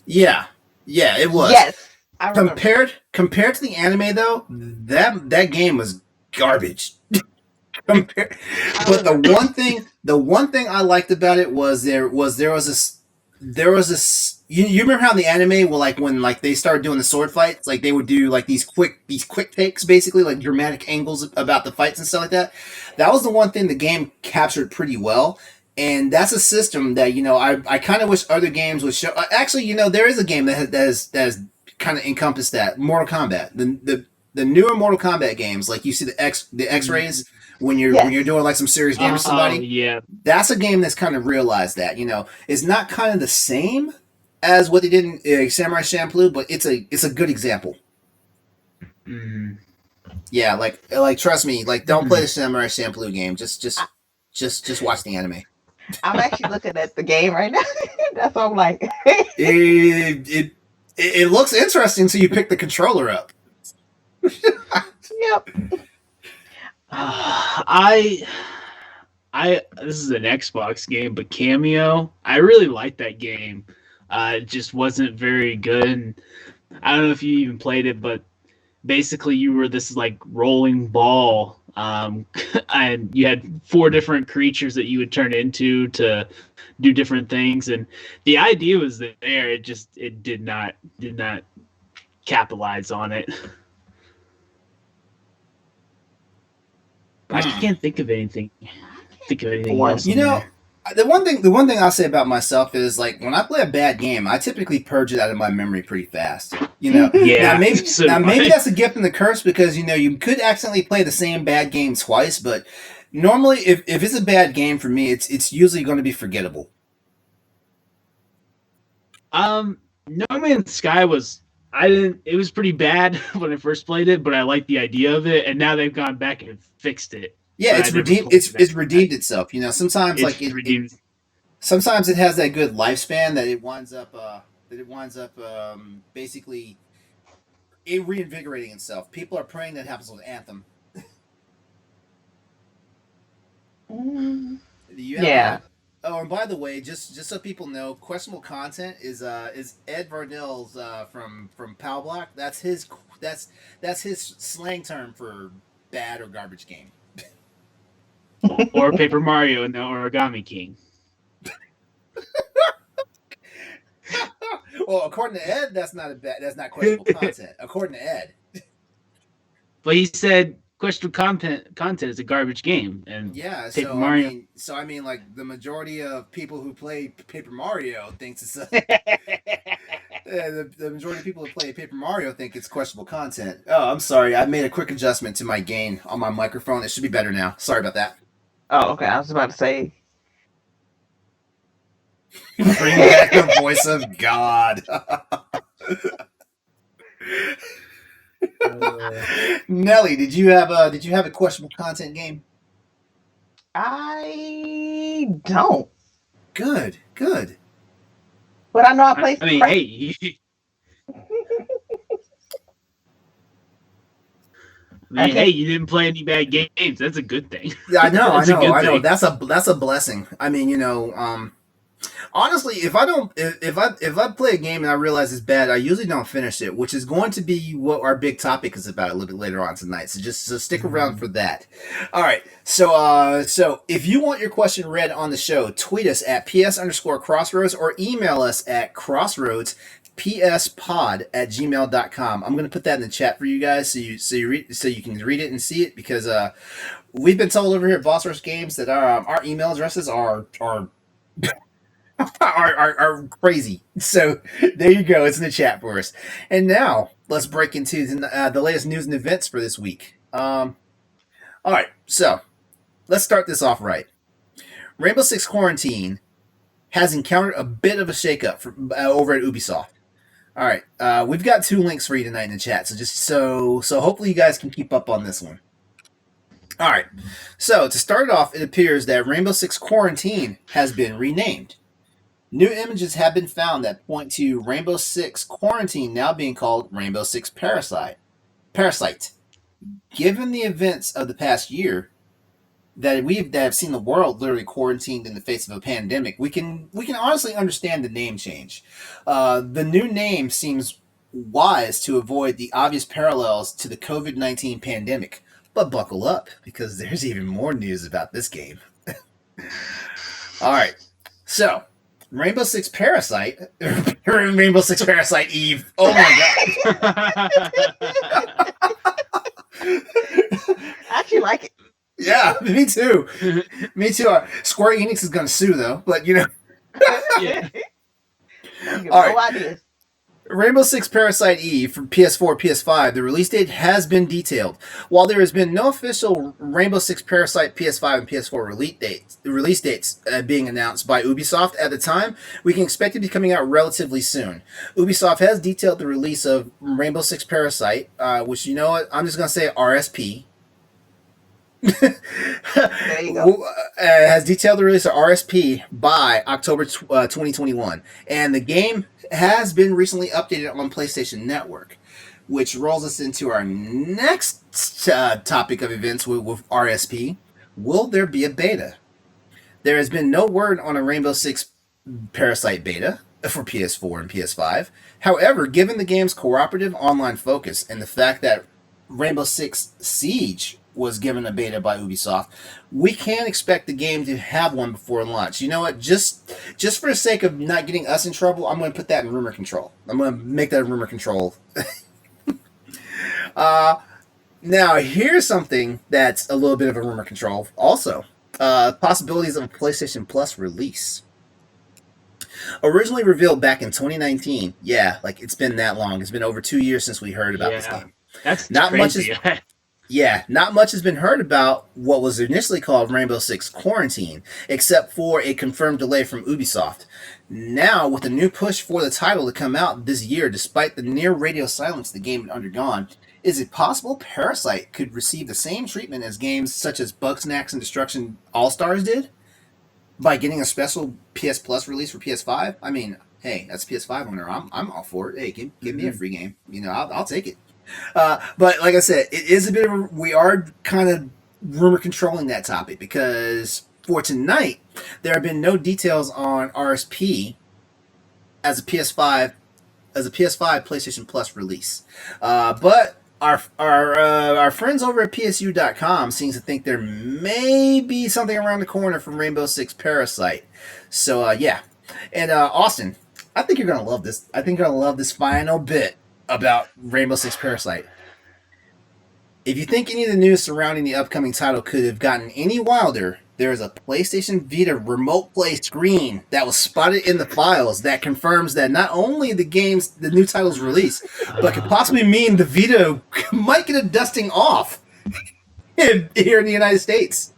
[SPEAKER 1] Yeah, it was.
[SPEAKER 2] Yes, I remember.
[SPEAKER 1] Compared to the anime, though, that game was garbage. But the one thing I liked about it was there was this. You remember how in the anime, when they started doing the sword fights, they would do these quick takes, basically dramatic angles about the fights and stuff like that. That was the one thing the game captured pretty well, and that's a system that I kind of wish other games would show. Actually, there is a game that has kind of encompassed that. Mortal Kombat, the newer Mortal Kombat games, you see the X-rays. When you're doing some serious damage to somebody, that's a game that's kind of realized that it's not kind of the same as what they did in Samurai Champloo, but it's a good example.
[SPEAKER 3] Mm.
[SPEAKER 1] Yeah, like trust me, like don't play the Samurai Champloo game.
[SPEAKER 2] I,
[SPEAKER 1] Just watch the anime.
[SPEAKER 2] I'm actually looking at the game right now. That's what I'm like.
[SPEAKER 1] It it it looks interesting until you pick the controller up.
[SPEAKER 2] Yep.
[SPEAKER 3] I this is an Xbox game, but Cameo, I really liked that game. It just wasn't very good. I don't know if you even played it, but basically you were this like rolling ball, and you had four different creatures that you would turn into to do different things, and the idea was there. It did not capitalize on it. I
[SPEAKER 1] Hmm.
[SPEAKER 3] can't think of anything. Think of anything
[SPEAKER 2] One.
[SPEAKER 3] else
[SPEAKER 1] You
[SPEAKER 3] on
[SPEAKER 1] know,
[SPEAKER 3] there.
[SPEAKER 1] the one thing I'll say about myself is like when I play a bad game, I typically purge it out of my memory pretty fast. Now
[SPEAKER 3] Yeah,
[SPEAKER 1] maybe
[SPEAKER 3] so
[SPEAKER 1] now
[SPEAKER 3] do
[SPEAKER 1] maybe
[SPEAKER 3] I.
[SPEAKER 1] that's a gift and the curse because you could accidentally play the same bad game twice, but normally if it's a bad game for me, it's usually going to be forgettable.
[SPEAKER 3] No Man's Sky was I didn't. It was pretty bad when I first played it, but I liked the idea of it, and now they've gone back and fixed it.
[SPEAKER 1] Yeah,
[SPEAKER 3] But I
[SPEAKER 1] it's
[SPEAKER 3] never
[SPEAKER 1] redeemed.
[SPEAKER 3] played
[SPEAKER 1] It's
[SPEAKER 3] it
[SPEAKER 1] it's
[SPEAKER 3] after that.
[SPEAKER 1] redeemed itself. Sometimes like
[SPEAKER 3] It's
[SPEAKER 1] it
[SPEAKER 3] redeemed.
[SPEAKER 1] sometimes it has that good lifespan that it winds up basically it reinvigorating itself. People are praying that happens with Anthem.
[SPEAKER 2] Mm,
[SPEAKER 1] Do you have
[SPEAKER 2] yeah.
[SPEAKER 1] a Oh, and by the way, just so people know, questionable content is Ed Varnell's from Pow Block. That's that's his slang term for bad or garbage game.
[SPEAKER 3] Or Paper Mario and the Origami King.
[SPEAKER 1] Well, according to Ed, that's not questionable content. According to Ed,
[SPEAKER 3] But he said questionable content is a garbage game, and
[SPEAKER 1] yeah.
[SPEAKER 3] Paper Mario.
[SPEAKER 1] So I mean, like the majority of people who play Paper Mario thinks it's a the majority of people who play Paper Mario think it's questionable content. Oh, I'm sorry. I made a quick adjustment to my gain on my microphone. It should be better now. Sorry about that.
[SPEAKER 2] Oh, okay. I was about to say.
[SPEAKER 1] Bring back the voice of God. Nelly, did you have a questionable content game?
[SPEAKER 2] I don't,
[SPEAKER 1] Good, good.
[SPEAKER 2] but I know I
[SPEAKER 3] I
[SPEAKER 2] play some
[SPEAKER 3] mean,
[SPEAKER 2] crap.
[SPEAKER 3] hey,
[SPEAKER 2] Okay.
[SPEAKER 3] you didn't play any bad games. That's a good thing.
[SPEAKER 1] Yeah, I know, I
[SPEAKER 3] That's a
[SPEAKER 1] know,
[SPEAKER 3] good
[SPEAKER 1] I know.
[SPEAKER 3] thing.
[SPEAKER 1] That's a blessing. I mean, honestly, if I don't, if I play a game and I realize it's bad, I usually don't finish it, which is going to be what our big topic is about a little bit later on tonight. So stick around for that. All right. So if you want your question read on the show, tweet us at ps_crossroads or email us at crossroadspspod@gmail.com. I'm going to put that in the chat for you guys so you can read it and see it because we've been told over here at Boss Rush Games that our email addresses are crazy. So there you go. It's in the chat for us. And now let's break into the latest news and events for this week. All right. So let's start this off right. Rainbow Six Quarantine has encountered a bit of a shakeup over at Ubisoft. All right. We've got two links for you tonight in the chat. So hopefully you guys can keep up on this one. All right. So to start it off, it appears that Rainbow Six Quarantine has been renamed. New images have been found that point to Rainbow Six Quarantine now being called Rainbow Six Parasite. Given the events of the past year that have seen the world literally quarantined in the face of a pandemic, we can honestly understand the name change. The new name seems wise to avoid the obvious parallels to the COVID-19 pandemic. But buckle up because there's even more news about this game. All right, so Rainbow Six Parasite, Rainbow Six Parasite Eve. Oh my
[SPEAKER 2] I actually like it.
[SPEAKER 1] yeah, me too. Me too. Square Enix is gonna sue though, but
[SPEAKER 2] You give
[SPEAKER 1] All
[SPEAKER 2] no
[SPEAKER 1] right.
[SPEAKER 2] ideas.
[SPEAKER 1] Rainbow Six Parasite Eve for PS4, PS5, the release date has been detailed. While there has been no official Rainbow Six Parasite PS5 and PS4 release dates being announced by Ubisoft at the time, we can expect it to be coming out relatively soon. Ubisoft has detailed the release of Rainbow Six Parasite, which, you know what, I'm just going to say RSP.
[SPEAKER 2] There you go.
[SPEAKER 1] Has detailed the release of RSP by October 2021, and the game has been recently updated on PlayStation Network, which rolls us into our next topic of events with RSP. Will there be a beta? There has been no word on a Rainbow Six Parasite beta for PS4 and PS5. However, given the game's cooperative online focus and the fact that Rainbow Six Siege was given a beta by Ubisoft, we can expect the game to have one before launch. You know what? Just for the sake of not getting us in trouble, I'm going to put that in rumor control. I'm going to make that rumor control. Now, here's something that's a little bit of a rumor control. Also, possibilities of a PlayStation Plus release. Originally revealed back in 2019. Yeah, like it's been that long. It's been over 2 years since we heard about this game.
[SPEAKER 3] That's
[SPEAKER 1] Not
[SPEAKER 3] crazy.
[SPEAKER 1] much is Yeah, not much has been heard about what was initially called Rainbow Six Quarantine, except for a confirmed delay from Ubisoft. Now, with a new push for the title to come out this year, despite the near radio silence the game had undergone, is it possible Parasite could receive the same treatment as games such as Bugsnax and Destruction All-Stars did? By getting a special PS Plus release for PS5? I mean, hey, that's PS5 owner. I'm all for it. Hey, give me a free game. You know, I'll take it. But like I said, it is a bit of we are kind of rumor controlling that topic because for tonight there have been no details on RSP as a PS5 PlayStation Plus release. But our friends over at PSU.com seems to think there may be something around the corner from Rainbow Six Parasite. So yeah, and Austin, I think you're gonna love this. I think you're gonna love this final bit about Rainbow Six Parasite. If you think any of the news surrounding the upcoming title could have gotten any wilder, there is a PlayStation Vita remote play screen that was spotted in the files that confirms that not only the new title's release, but could possibly mean the Vita might get a dusting off here in the United States.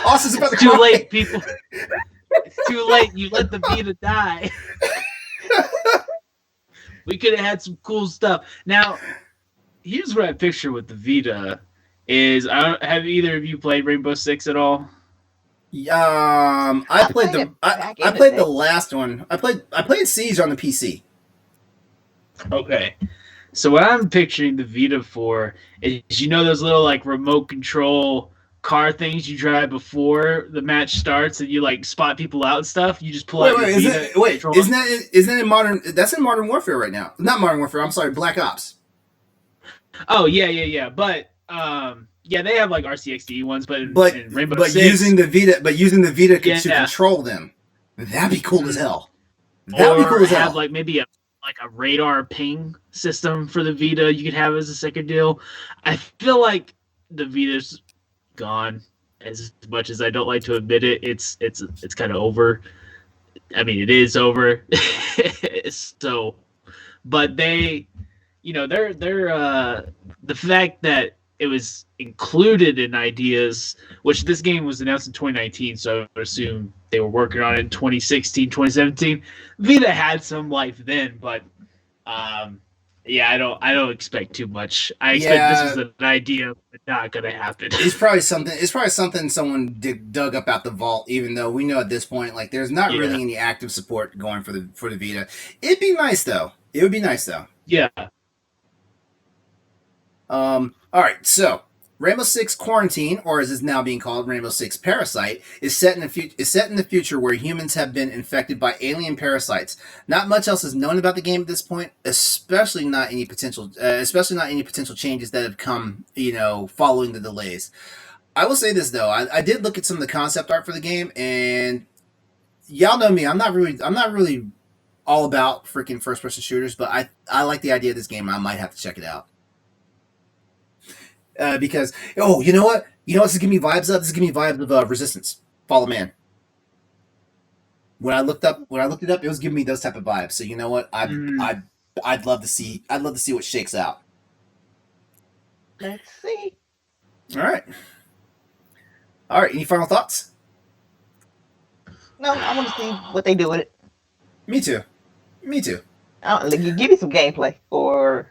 [SPEAKER 1] Austin's about to
[SPEAKER 3] It's too
[SPEAKER 1] cry.
[SPEAKER 3] late, people. It's too late. You let the Vita die. We could have had some cool stuff. Now, here's what I picture with the Vita is have either of you played Rainbow Six at all?
[SPEAKER 1] I played
[SPEAKER 2] played it back in
[SPEAKER 1] I
[SPEAKER 2] the
[SPEAKER 1] played
[SPEAKER 2] day.
[SPEAKER 1] the last one. I played Siege on the PC.
[SPEAKER 3] Okay. So what I'm picturing the Vita for is those little like remote control car things you drive before the match starts and you like spot people out and stuff. You just pull out your Vita.
[SPEAKER 1] Isn't that in Modern? That's in Modern Warfare right now. Not Modern Warfare. I'm sorry, Black Ops.
[SPEAKER 3] Oh yeah. But yeah, they have like RCXD ones, but in Rainbow
[SPEAKER 1] But
[SPEAKER 3] Six,
[SPEAKER 1] using the Vita to
[SPEAKER 3] Yeah.
[SPEAKER 1] control them, that'd be cool as hell. That'd be cool as
[SPEAKER 3] have
[SPEAKER 1] hell.
[SPEAKER 3] like maybe a radar ping system for the Vita you could have as a second deal. I feel like the Vita's gone. As much as I don't like to admit it, it's kind of over. I mean, it is over. So, but they're the fact that it was included in ideas, which this game was announced in 2019, so I would assume they were working on it in 2016, 2017. Vita had some life then, but yeah, I don't expect too much. I expect this was an idea, but not gonna happen.
[SPEAKER 1] It's probably something someone dug up out the vault. Even though we know at this point, like, there's not really any active support going for the Vita. It'd be nice though. It would be nice though.
[SPEAKER 3] Yeah.
[SPEAKER 1] All right, so Rainbow Six Quarantine, or as it's now being called, Rainbow Six Parasite, is set in the future where humans have been infected by alien parasites. Not much else is known about the game at this point, especially not any potential changes that have come, following the delays. I will say this though, I did look at some of the concept art for the game, and y'all know me, I'm not really all about freaking first person shooters, but I like the idea of this game. I might have to check it out. Because you know what? You know what's giving me vibes of? This is giving me vibes of Resistance, Fall of Man. when I looked it up, it was giving me those type of vibes. So you know what? I'd love to see what shakes out.
[SPEAKER 2] Let's see.
[SPEAKER 1] All right. All right. Any final thoughts?
[SPEAKER 2] No, I want to see what they do with it.
[SPEAKER 1] Me too. Me too.
[SPEAKER 2] You give me some gameplay or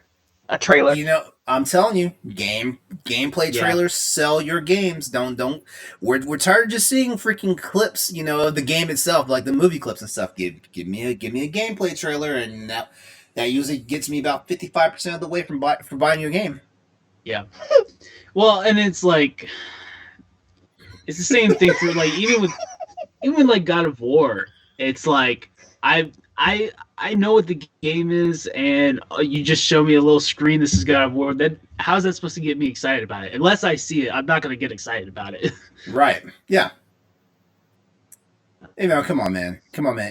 [SPEAKER 2] a trailer.
[SPEAKER 1] You know, I'm telling you, gameplay trailers sell your games. Don't. We're tired of just seeing freaking clips, you know, of the game itself, like the movie clips and stuff. Give me a gameplay trailer, and that usually gets me about 55% of the way from buying your game.
[SPEAKER 3] Yeah. Well, and it's like it's the same thing for like even with like God of War. It's like I know what the game is, and you just show me a little screen. This is God of War. Then how's that supposed to get me excited about it? Unless I see it, I'm not going to get excited about it.
[SPEAKER 1] Right. Yeah. Hey man, come on, man.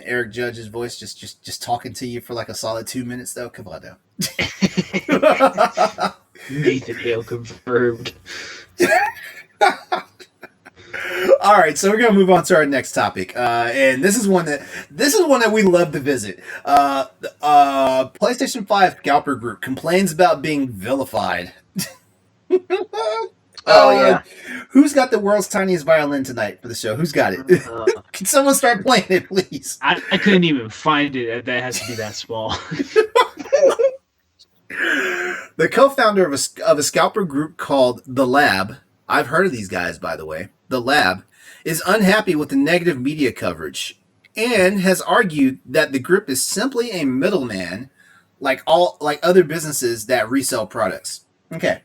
[SPEAKER 1] Eric Judge's voice just talking to you for like a solid 2 minutes, though. Come on now.
[SPEAKER 3] Nathan Hale confirmed.
[SPEAKER 1] All right, so we're gonna move on to our next topic, and this is one that we love to visit. PlayStation 5 scalper group complains about being vilified.
[SPEAKER 2] Yeah.
[SPEAKER 1] Who's got the world's tiniest violin tonight for the show? Who's got it? Can someone start playing it, please?
[SPEAKER 3] I couldn't even find it. That has to be that small.
[SPEAKER 1] The co-founder of a scalper group called The Lab, I've heard of these guys, by the way, The Lab, is unhappy with the negative media coverage and has argued that the group is simply a middleman like other businesses that resell products. Okay.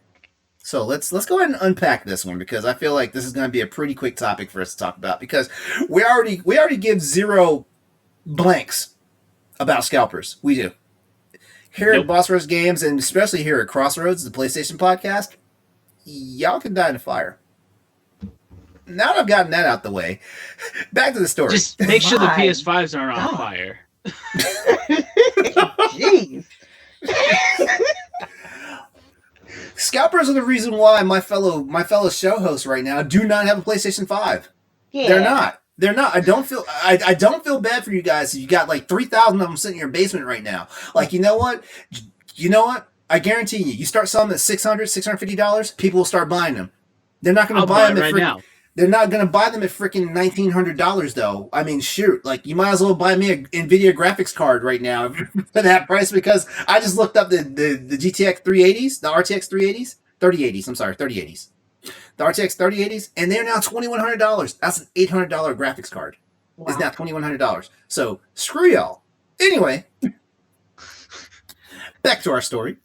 [SPEAKER 1] So let's go ahead and unpack this one, because I feel like this is going to be a pretty quick topic for us to talk about, because we already give zero blanks about scalpers. We do. Here at Boss Rush Games, and especially here at Crossroads, the PlayStation podcast, y'all can die in a fire. Now that I've gotten that out the way, back to the story.
[SPEAKER 3] Just make sure the PS5s aren't on fire.
[SPEAKER 2] Jeez.
[SPEAKER 1] Scalpers are the reason why my fellow show hosts right now do not have a PlayStation 5. Yeah. They're not. I don't feel bad for you guys. You got like 3,000 of them sitting in your basement right now. Like, you know what? I guarantee you start selling them at $600, $650, people will start buying them. They're not going to buy them now. They're not going to buy them at freaking $1,900 though. I mean, shoot, like you might as well buy me an NVIDIA graphics card right now for that price, because I just looked up the GTX 380s, the RTX 380s, 3080s. I'm sorry, 3080s. The RTX 3080s, and they're now $2,100. That's an $800 graphics card. Wow. It's now $2,100. So screw y'all. Anyway, back to our story.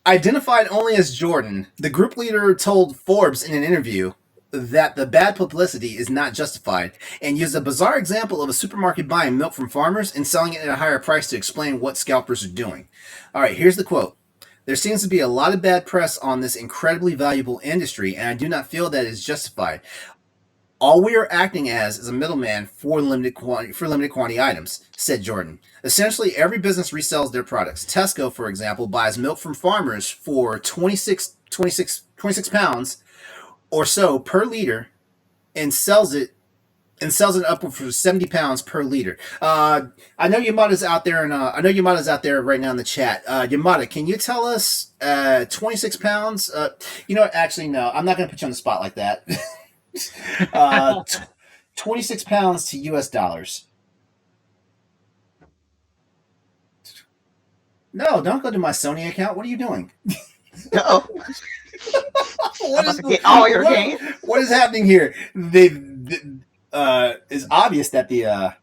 [SPEAKER 1] Identified only as Jordan, the group leader told Forbes in an interview that the bad publicity is not justified, and used a bizarre example of a supermarket buying milk from farmers and selling it at a higher price to explain what scalpers are doing. All right, here's the quote. There seems to be a lot of bad press on this incredibly valuable industry, and I do not feel that is justified. All we are acting as is a middleman for limited quantity items, said Jordan. Essentially, every business resells their products. Tesco, for example, buys milk from farmers for 26 pounds or so per liter, and sells it up for 70 pounds per liter. I know Yamada's out there, and right now in the chat. Yamada, can you tell us 26 pounds? You know what? Actually, no. I'm not going to put you on the spot like that. 26 pounds to US dollars. No, don't go to my Sony account. What are you doing?
[SPEAKER 2] No. All your games.
[SPEAKER 1] What is happening here? It's obvious that the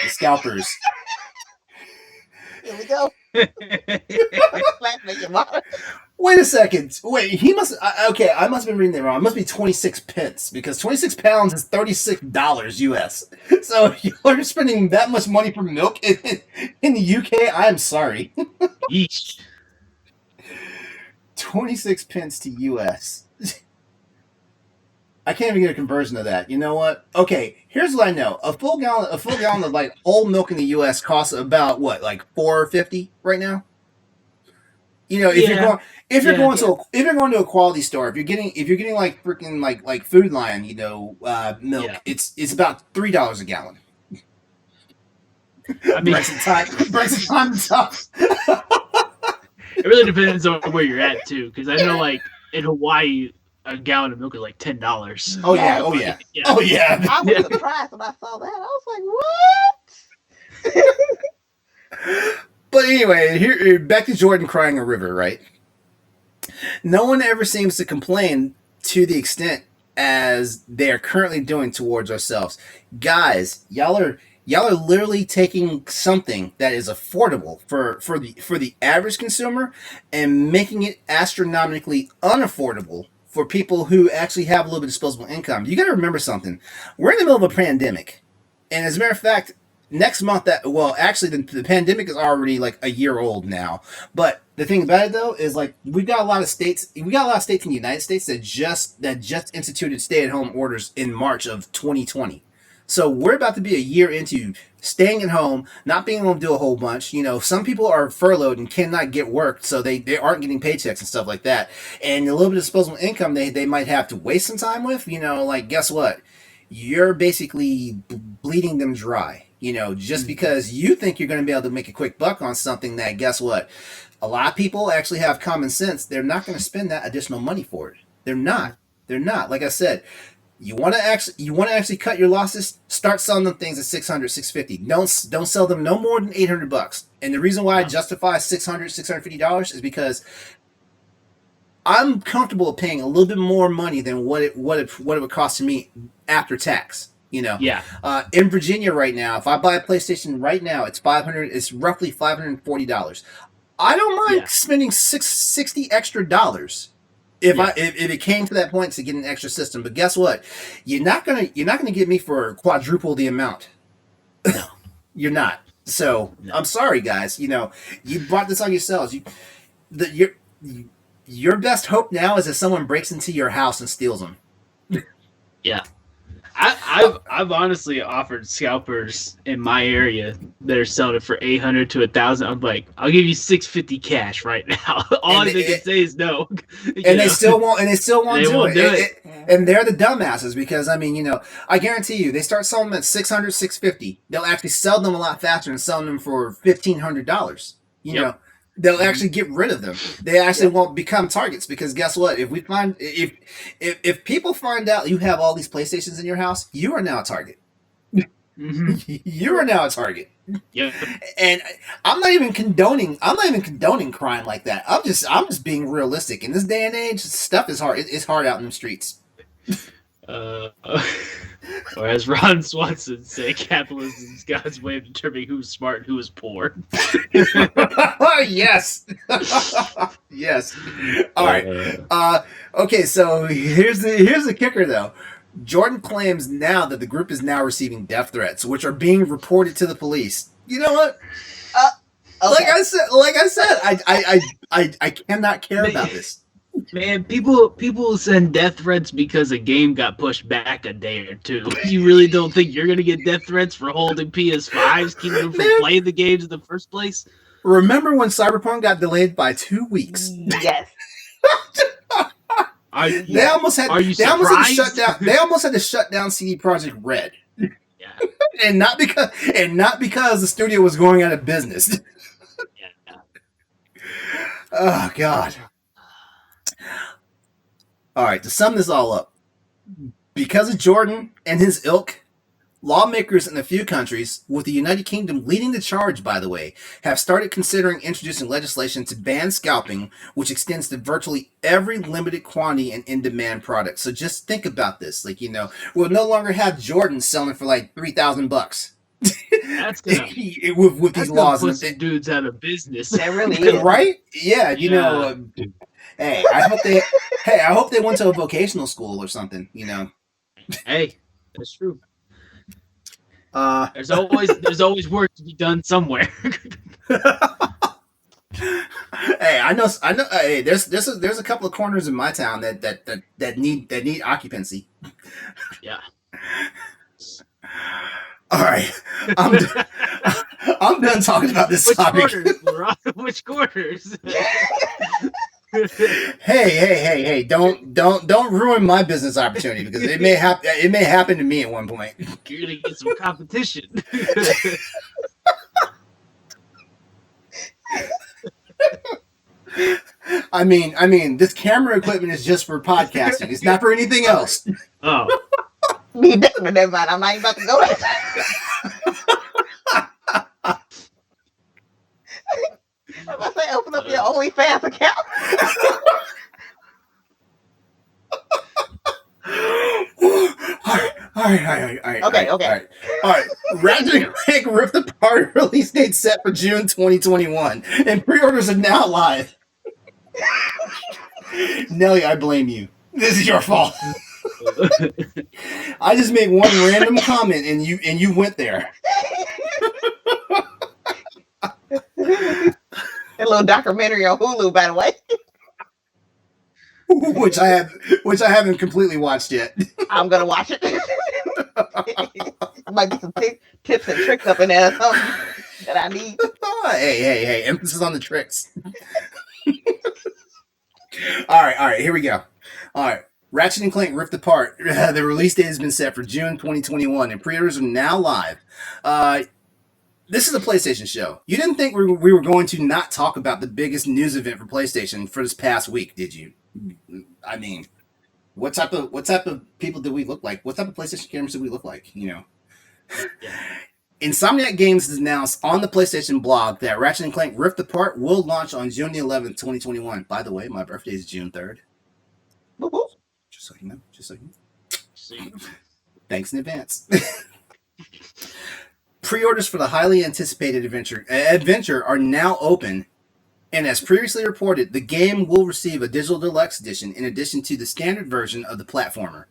[SPEAKER 1] scalpers.
[SPEAKER 2] Here we go.
[SPEAKER 1] Wait a second. Wait, he must. Okay, I must have been reading that wrong. It must be 26 pence, because 26 pounds is $36 US. So you're spending that much money for milk in the UK? I am sorry.
[SPEAKER 3] Yeesh.
[SPEAKER 1] 26 pence to US. I can't even get a conversion of that. You know what? Okay, here's what I know. A full gallon of like whole milk in the US costs about what, like $4.50 right now? You know,
[SPEAKER 3] Yeah, yeah,
[SPEAKER 1] if you're going to a quality store, if you're getting like freaking like Food Lion, you know,
[SPEAKER 3] yeah.
[SPEAKER 1] milk, it's about $3 a gallon.
[SPEAKER 3] I mean,
[SPEAKER 1] Brexit time, Brexit time is up.
[SPEAKER 3] it really depends on where you're at too, because I know like in Hawaii, a gallon of milk is like $10.
[SPEAKER 1] Oh yeah,
[SPEAKER 2] Yes.
[SPEAKER 1] oh
[SPEAKER 3] But
[SPEAKER 1] yeah,
[SPEAKER 3] yeah,
[SPEAKER 1] oh yeah.
[SPEAKER 2] I was
[SPEAKER 3] yeah,
[SPEAKER 2] surprised when I saw that. I was like, what?
[SPEAKER 1] But anyway, here back to Jordan crying a river, right? No one ever seems to complain to the extent as they are currently doing towards ourselves. Guys, y'all are literally taking something that is affordable for the average consumer and making it astronomically unaffordable for people who actually have a little bit of disposable income. You got to remember something. We're in the middle of a pandemic. And as a matter of fact, next month that well actually the pandemic is already like a year old now, but the thing about it though is like we got a lot of states in the United States that just instituted stay-at-home orders in March of 2020. So we're about to be a year into staying at home, not being able to do a whole bunch. You know, some people are furloughed and cannot get work, so they aren't getting paychecks and stuff like that. And a little bit of disposable income they might have to waste some time with. You know, like guess what? You're basically bleeding them dry. You know, just because you think you're going to be able to make a quick buck on something that, guess what? A lot of people actually have common sense. They're not going to spend that additional money for it. They're not. They're not. Like I said, you want to actually cut your losses. Start selling them things at 600, 650. Don't sell them no more than $800. And the reason why I
[SPEAKER 3] wow,
[SPEAKER 1] justify $650 is because I'm comfortable paying a little bit more money than what it would cost to me after tax. You know,
[SPEAKER 3] yeah,
[SPEAKER 1] in Virginia right now, if I buy a PlayStation right now, it's 500. It's roughly $540. I don't mind
[SPEAKER 3] yeah,
[SPEAKER 1] spending 660 extra dollars if
[SPEAKER 3] yeah.
[SPEAKER 1] if it came to that point to get an extra system. But guess what? You're not gonna get me for quadruple the amount.
[SPEAKER 3] No,
[SPEAKER 1] You're not. So
[SPEAKER 3] no,
[SPEAKER 1] I'm sorry, guys. You know, you brought this on yourselves. The, your your best hope now is that someone breaks into your house and steals them.
[SPEAKER 3] yeah. I've honestly offered scalpers in my area that are selling it for 800 to 1,000. I'm like, I'll give you 650 cash right now. All
[SPEAKER 1] And
[SPEAKER 3] they can
[SPEAKER 1] it,
[SPEAKER 3] say is no. You
[SPEAKER 1] and they
[SPEAKER 3] know,
[SPEAKER 1] still won't
[SPEAKER 3] they
[SPEAKER 1] do
[SPEAKER 3] won't
[SPEAKER 1] it.
[SPEAKER 3] do it.
[SPEAKER 1] And they're the dumbasses because I mean, you know, I guarantee you they start selling them at 600, 650. They'll actually sell them a lot faster than selling them for $1,500. You
[SPEAKER 3] Yep.
[SPEAKER 1] know, they'll
[SPEAKER 3] Hmm.
[SPEAKER 1] actually get rid of them. They actually
[SPEAKER 2] Yep.
[SPEAKER 1] won't become targets because guess what? If people find out you have all these PlayStations in your house, you are now a target.
[SPEAKER 3] Hmm.
[SPEAKER 1] You are now a target.
[SPEAKER 3] Yep.
[SPEAKER 1] And I'm not even condoning crime like that. I'm just being realistic. In this day and age, stuff is hard. It's hard out in the streets.
[SPEAKER 3] Uh, or as Ron Swanson said, capitalism is God's way of determining who's smart and who is poor.
[SPEAKER 1] Yes. Yes. All right.
[SPEAKER 3] Uh,
[SPEAKER 1] Okay, so here's the kicker though. Jordan claims now that the group is now receiving death threats, which are being reported to the police. You know what?
[SPEAKER 2] Uh, okay.
[SPEAKER 1] Like I said, I cannot care about this.
[SPEAKER 3] Man, people send death threats because a game got pushed back a day or two. You really don't think you're gonna get death threats for holding PS5s, keeping them from
[SPEAKER 1] Man,
[SPEAKER 3] playing the games in the first place?
[SPEAKER 1] remember when Cyberpunk got delayed by 2 weeks?
[SPEAKER 2] Yes.
[SPEAKER 3] Are
[SPEAKER 1] They almost had
[SPEAKER 3] are you
[SPEAKER 1] they almost had to
[SPEAKER 3] surprised?
[SPEAKER 1] shut down they almost had to shut down CD Projekt Red.
[SPEAKER 3] Yeah,
[SPEAKER 1] And not because the studio was going out of business.
[SPEAKER 3] yeah.
[SPEAKER 1] Oh god. All right, to sum this all up, because of Jordan and his ilk, lawmakers in a few countries, with the United Kingdom leading the charge, by the way, have started considering introducing legislation to ban scalping, which extends to virtually every limited quantity and in-demand product. So just think about this. Like, you know, we'll no longer have Jordan selling for like $3,000
[SPEAKER 3] That's gonna
[SPEAKER 1] with
[SPEAKER 3] that's
[SPEAKER 1] these
[SPEAKER 3] gonna
[SPEAKER 1] laws.
[SPEAKER 3] put some dudes out of business.
[SPEAKER 2] That really is.
[SPEAKER 1] Right? Yeah, you know,
[SPEAKER 3] Yeah.
[SPEAKER 1] hey, I hope they went to a vocational school or something, you know.
[SPEAKER 3] Hey, that's true.
[SPEAKER 1] Uh,
[SPEAKER 3] There's always work to be done somewhere.
[SPEAKER 1] hey, I know. Hey, there's a couple of corners in my town that need occupancy.
[SPEAKER 3] Yeah.
[SPEAKER 1] All right, I'm I'm done talking about this
[SPEAKER 3] Which
[SPEAKER 1] topic.
[SPEAKER 3] quarters, LeRon? Which quarters?
[SPEAKER 1] Hey! Don't ruin my business opportunity because it may happen to me at one point.
[SPEAKER 3] You're gonna get some competition.
[SPEAKER 1] I mean, this camera equipment is just for podcasting. It's not for anything else.
[SPEAKER 3] Oh,
[SPEAKER 2] Never mind. I'm not even about to go there. I'm about to say, open up your OnlyFans account.
[SPEAKER 1] All right.
[SPEAKER 2] Okay.
[SPEAKER 1] All right. Ratchet and Clank Rift Apart release date set for June 2021, and pre-orders are now live. Nellie, I blame you. This is your fault. I just made one random comment, and you went there.
[SPEAKER 2] A little documentary on Hulu, by the way.
[SPEAKER 1] which I haven't completely watched yet.
[SPEAKER 2] I'm gonna watch it. Might be some tips and tricks up in there or something that I need.
[SPEAKER 1] Hey! Emphasis on the tricks. All right. Here we go. All right. Ratchet and Clank Rift Apart. The release date has been set for June 2021, and pre-orders are now live. This is a PlayStation show. You didn't think we were going to not talk about the biggest news event for PlayStation for this past week, did you? I mean, what type of people do we look like? What type of PlayStation gamers do we look like? You know.
[SPEAKER 3] yeah.
[SPEAKER 1] Insomniac Games has announced on the PlayStation blog that Ratchet and Clank Rift Apart will launch on June the 11th, 2021. By the way, my birthday is June 3rd.
[SPEAKER 2] Woo-hoo.
[SPEAKER 1] Just so you know.
[SPEAKER 3] See?
[SPEAKER 1] Thanks in advance. Pre-orders for the highly anticipated adventure are now open, and as previously reported, the game will receive a digital deluxe edition in addition to the standard version of the platformer.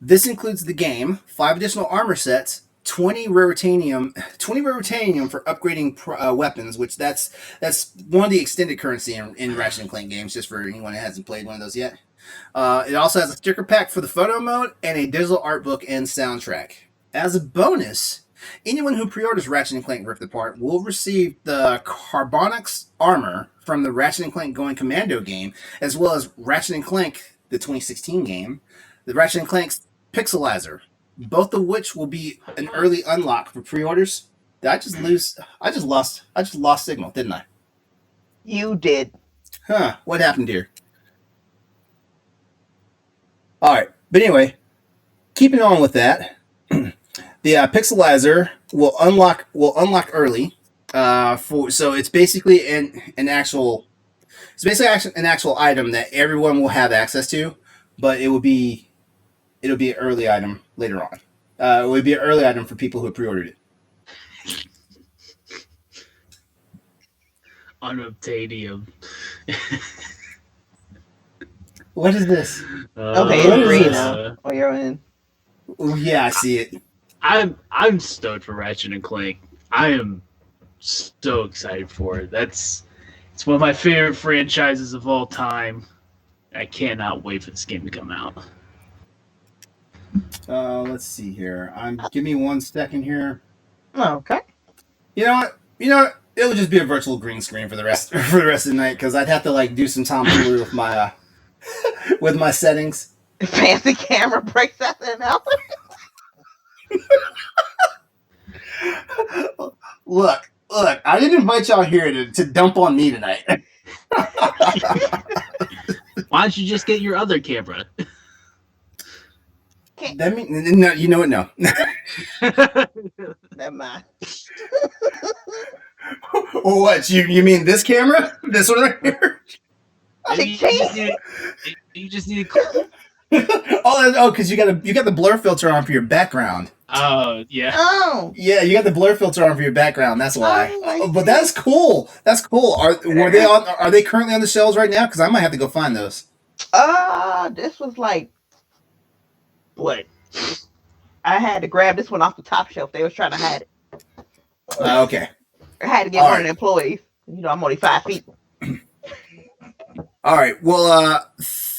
[SPEAKER 1] This includes the game, 5 additional armor sets, 20 raritanium for upgrading weapons, which that's one of the extended currency in Ratchet and Clank games, just for anyone that hasn't played one of those yet. It also has a sticker pack for the photo mode and a digital art book and soundtrack. As a bonus, anyone who pre-orders Ratchet and Clank Rift Apart will receive the Carbonix armor from the Ratchet and Clank Going Commando game, as well as Ratchet and Clank, the 2016 game, the Ratchet and Clank's Pixelizer, both of which will be an early unlock for pre-orders. Did I just lose? I just lost signal, didn't I?
[SPEAKER 2] You did.
[SPEAKER 1] Huh? What happened here? All right, but anyway, keeping on with that. The Pixelizer will unlock early. So it's basically an actual item that everyone will have access to, but it'll be an early item later on. It would be an early item for people who have pre-ordered it.
[SPEAKER 3] Unobtainium.
[SPEAKER 1] What is this?
[SPEAKER 2] Okay, it's green now. Oh, you're in.
[SPEAKER 1] Oh, yeah, I see it.
[SPEAKER 3] I'm stoked for Ratchet and Clank. I am so excited for it. It's one of my favorite franchises of all time. I cannot wait for this game to come out.
[SPEAKER 1] Let's see here. Give me 1 second here.
[SPEAKER 2] Okay.
[SPEAKER 1] You know what? It would just be a virtual green screen for the rest of the night because I'd have to do some tomfoolery with my with my settings.
[SPEAKER 2] Fancy camera breaks out there now.
[SPEAKER 1] Look, I didn't invite y'all here to dump on me tonight.
[SPEAKER 3] Why don't you just get your other camera?
[SPEAKER 1] That mean no, you know what? No.
[SPEAKER 2] Never mind.
[SPEAKER 1] What you mean this camera? This one right here?
[SPEAKER 3] You just need a
[SPEAKER 1] because you got the blur filter on for your background.
[SPEAKER 3] Oh yeah.
[SPEAKER 2] Oh.
[SPEAKER 1] Yeah, you got the blur filter on for your background. That's why. But that's cool. That's cool. Are they currently on the shelves right now? Because I might have to go find those.
[SPEAKER 2] This was what? I had to grab this one off the top shelf. They was trying to hide it.
[SPEAKER 1] Okay.
[SPEAKER 2] I had to get one of the employees. I'm only 5 feet.
[SPEAKER 1] All right. Well,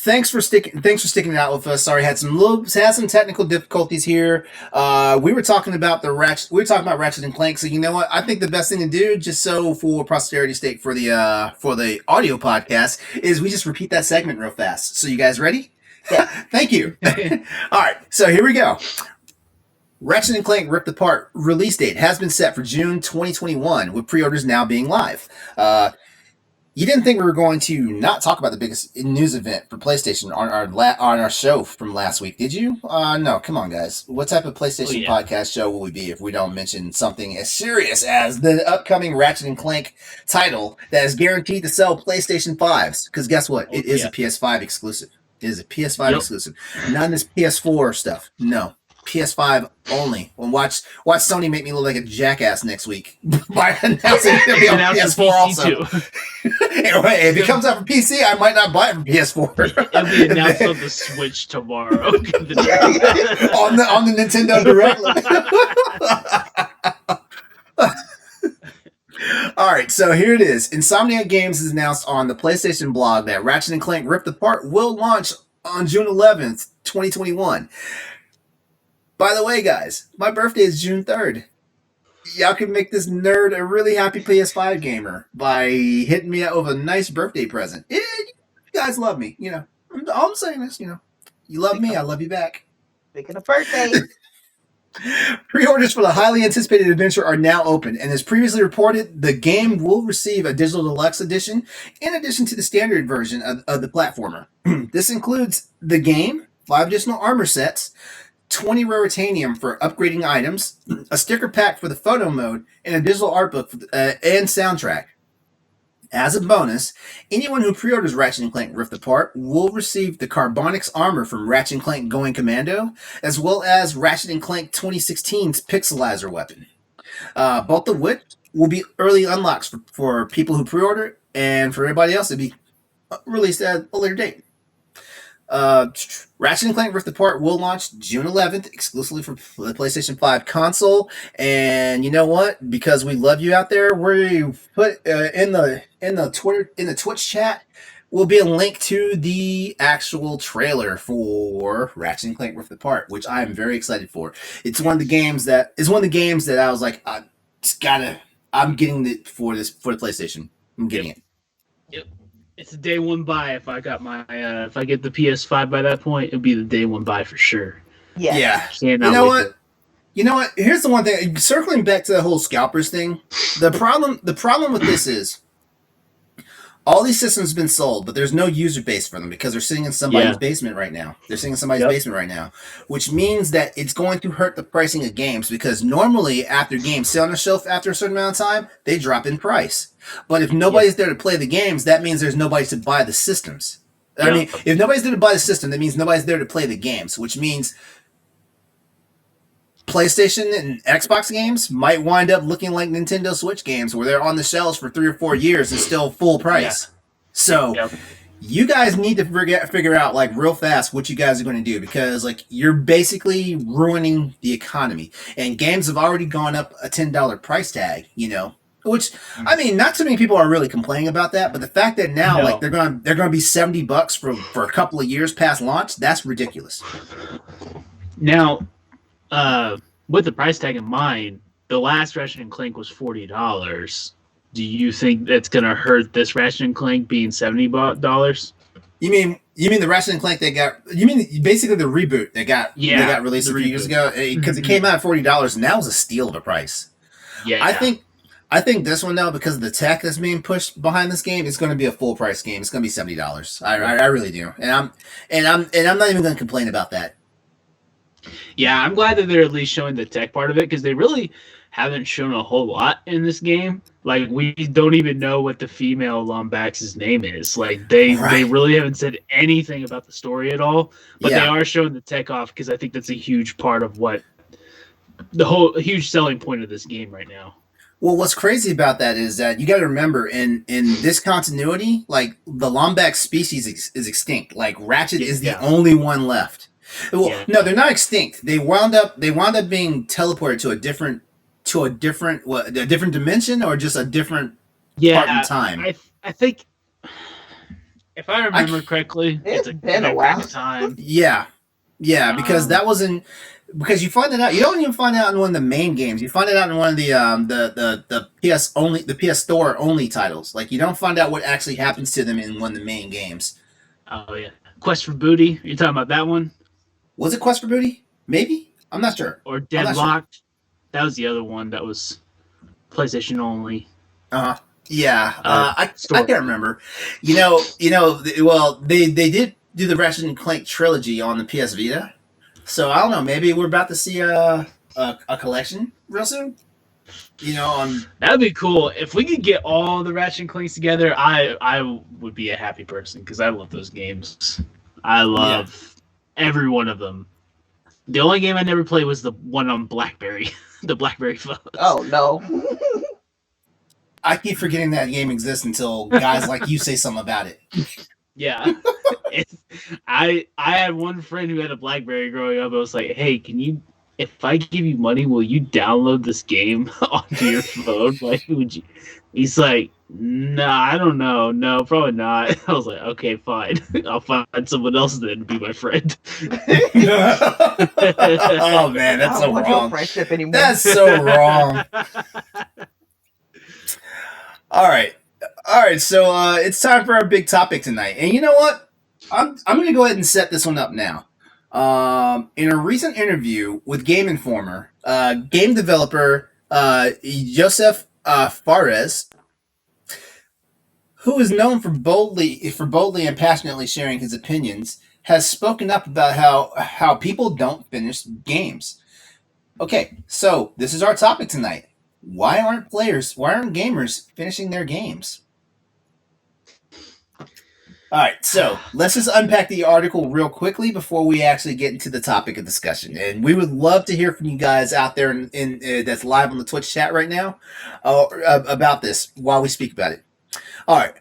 [SPEAKER 1] thanks for sticking it out with us. Sorry, had some technical difficulties here. We were talking about Ratchet and Clank. So you know what? I think the best thing to do, just so for posterity's sake, for the audio podcast, is we just repeat that segment real fast. So you guys ready?
[SPEAKER 2] Yeah.
[SPEAKER 1] Thank you. All right, so here we go. Ratchet and Clank Ripped Apart release date has been set for June 2021, with pre-orders now being live. You didn't think we were going to not talk about the biggest news event for PlayStation on our show from last week, did you? No, come on, guys. What type of PlayStation podcast show will we be if we don't mention something as serious as the upcoming Ratchet and Clank title that is guaranteed to sell PlayStation 5s? Because guess what? It is a PS5 exclusive. It is a PS5 exclusive. None of this PS4 stuff. No. PS5 only. Well, watch Sony make me look like a jackass next week by announcing it'll be on PS4 also. Anyway, if it comes out for PC, I might not buy it for PS4.
[SPEAKER 3] It'll be announced on the Switch tomorrow.
[SPEAKER 1] on the Nintendo Direct. All right, so here it is. Insomniac Games has announced on the PlayStation blog that Ratchet and Clank Ripped Apart will launch on June 11th, 2021. By the way, guys, my birthday is June 3rd. Y'all can make this nerd a really happy PS5 gamer by hitting me up with a nice birthday present. You guys love me, you know. All I'm saying is, you know, you love me, I love you back.
[SPEAKER 2] Speaking of birthday.
[SPEAKER 1] Pre-orders for the highly anticipated adventure are now open, and as previously reported, the game will receive a digital deluxe edition in addition to the standard version of the platformer. This includes the game, 5 additional armor sets, 20 raritanium for upgrading items, a sticker pack for the photo mode, and a digital art book and soundtrack. As a bonus, anyone who pre-orders Ratchet & Clank Rift Apart will receive the Carbonics armor from Ratchet & Clank Going Commando, as well as Ratchet & Clank 2016's Pixelizer weapon. Both of which will be early unlocks for people who pre-order, and for everybody else, it'll be released at a later date. Ratchet & Clank Rift Apart will launch June 11th exclusively for the PlayStation 5 console. And you know what? Because we love you out there, we put in the Twitch chat will be a link to the actual trailer for Ratchet & Clank Rift Apart, which I am very excited for. It's one of the games that I was like, I'm getting it for the PlayStation. I'm getting it.
[SPEAKER 3] Yep. It's a day one buy. If I got if I get the PS5 by that point, it'll be the day one buy for sure.
[SPEAKER 2] Yeah.
[SPEAKER 1] You know what? Here's the one thing. Circling back to the whole scalpers thing, the problem with this is all these systems have been sold, but there's no user base for them because they're sitting in somebody's basement right now. Which means that it's going to hurt the pricing of games because normally after games sit on the shelf after a certain amount of time, they drop in price. But if nobody's there to play the games, that means there's nobody to buy the systems. I mean, if nobody's there to buy the system, that means nobody's there to play the games, which means PlayStation and Xbox games might wind up looking like Nintendo Switch games where they're on the shelves for 3 or 4 years and still full price. Yeah. So you guys need to figure out like real fast what you guys are going to do because like you're basically ruining the economy and games have already gone up a $10 price tag, you know, which I mean, not too many people are really complaining about that, but the fact that now like they're going to be $70 for a couple of years past launch, that's ridiculous.
[SPEAKER 3] Now, with the price tag in mind, the last Ratchet and Clank was $40. Do you think that's going to hurt this Ratchet and Clank being $70? You
[SPEAKER 1] mean the Ratchet and Clank you mean basically the reboot that got released a few years ago because it came out at $40 and that was a steal of a price. Yeah. I think this one though, because of the tech that's being pushed behind this game, it's going to be a full price game. It's going to be $70. I really do, and I'm not even going to complain about that.
[SPEAKER 3] Yeah, I'm glad that they're at least showing the tech part of it because they really haven't shown a whole lot in this game. Like, we don't even know what the female Lombax's name is. Like, they really haven't said anything about the story at all. But they are showing the tech off because I think that's a huge part of what a huge selling point of this game right now.
[SPEAKER 1] Well, what's crazy about that is that you got to remember in this continuity, like the Lombax species is extinct. Like Ratchet is the only one left. Well, no, they're not extinct. They wound up being teleported to a different dimension or just a different part in time.
[SPEAKER 3] I think If I remember correctly,
[SPEAKER 2] It's
[SPEAKER 3] it's a
[SPEAKER 2] been a
[SPEAKER 3] connect back
[SPEAKER 2] while.
[SPEAKER 3] in time.
[SPEAKER 1] Yeah, because that wasn't because you find it out. You don't even find it out in one of the main games. You find it out in one of the the PS Store only titles. Like you don't find out what actually happens to them in one of the main games.
[SPEAKER 3] Oh yeah, Quest for Booty. You're talking about that one,
[SPEAKER 1] Was it Quest for Booty? Maybe I'm not sure.
[SPEAKER 3] or
[SPEAKER 1] I'm not sure.
[SPEAKER 3] Deadlocked? That was the other one that was PlayStation only.
[SPEAKER 1] Uh huh. Yeah, I
[SPEAKER 3] Store.
[SPEAKER 1] can't remember. Well, they did do the Ratchet and Clank trilogy on the PS Vita, so I don't know. Maybe we're about to see a collection real soon.
[SPEAKER 3] That'd be cool if we could get all the Ratchet and Clanks together. I would be a happy person because I love those games. I love every one of them. The only game I never played was the one on BlackBerry, the BlackBerry phone.
[SPEAKER 2] Oh no.
[SPEAKER 1] I keep forgetting that game exists until guys like you say something about it.
[SPEAKER 3] Yeah, I had one friend who had a BlackBerry growing up. I was like, hey, can you? If I give you money, will you download this game onto your phone? Like, would you? He's like, nah, I don't know. No, probably not. I was like, okay, fine. I'll find someone else then to be my friend.
[SPEAKER 1] Oh man, that's
[SPEAKER 2] I
[SPEAKER 1] so
[SPEAKER 2] don't want your
[SPEAKER 1] wrong.
[SPEAKER 2] friendship anymore.
[SPEAKER 1] That's so wrong. All right. So it's time for our big topic tonight, and you know what? I'm going to go ahead and set this one up now. In a recent interview with Game Informer, game developer Joseph Fares, who is known for boldly and passionately sharing his opinions, has spoken up about how people don't finish games. Okay, so this is our topic tonight. Why aren't gamers finishing their games? All right, so let's just unpack the article real quickly before we actually get into the topic of discussion. And we would love to hear from you guys out there in that's live on the Twitch chat right now about this while we speak about it. All right.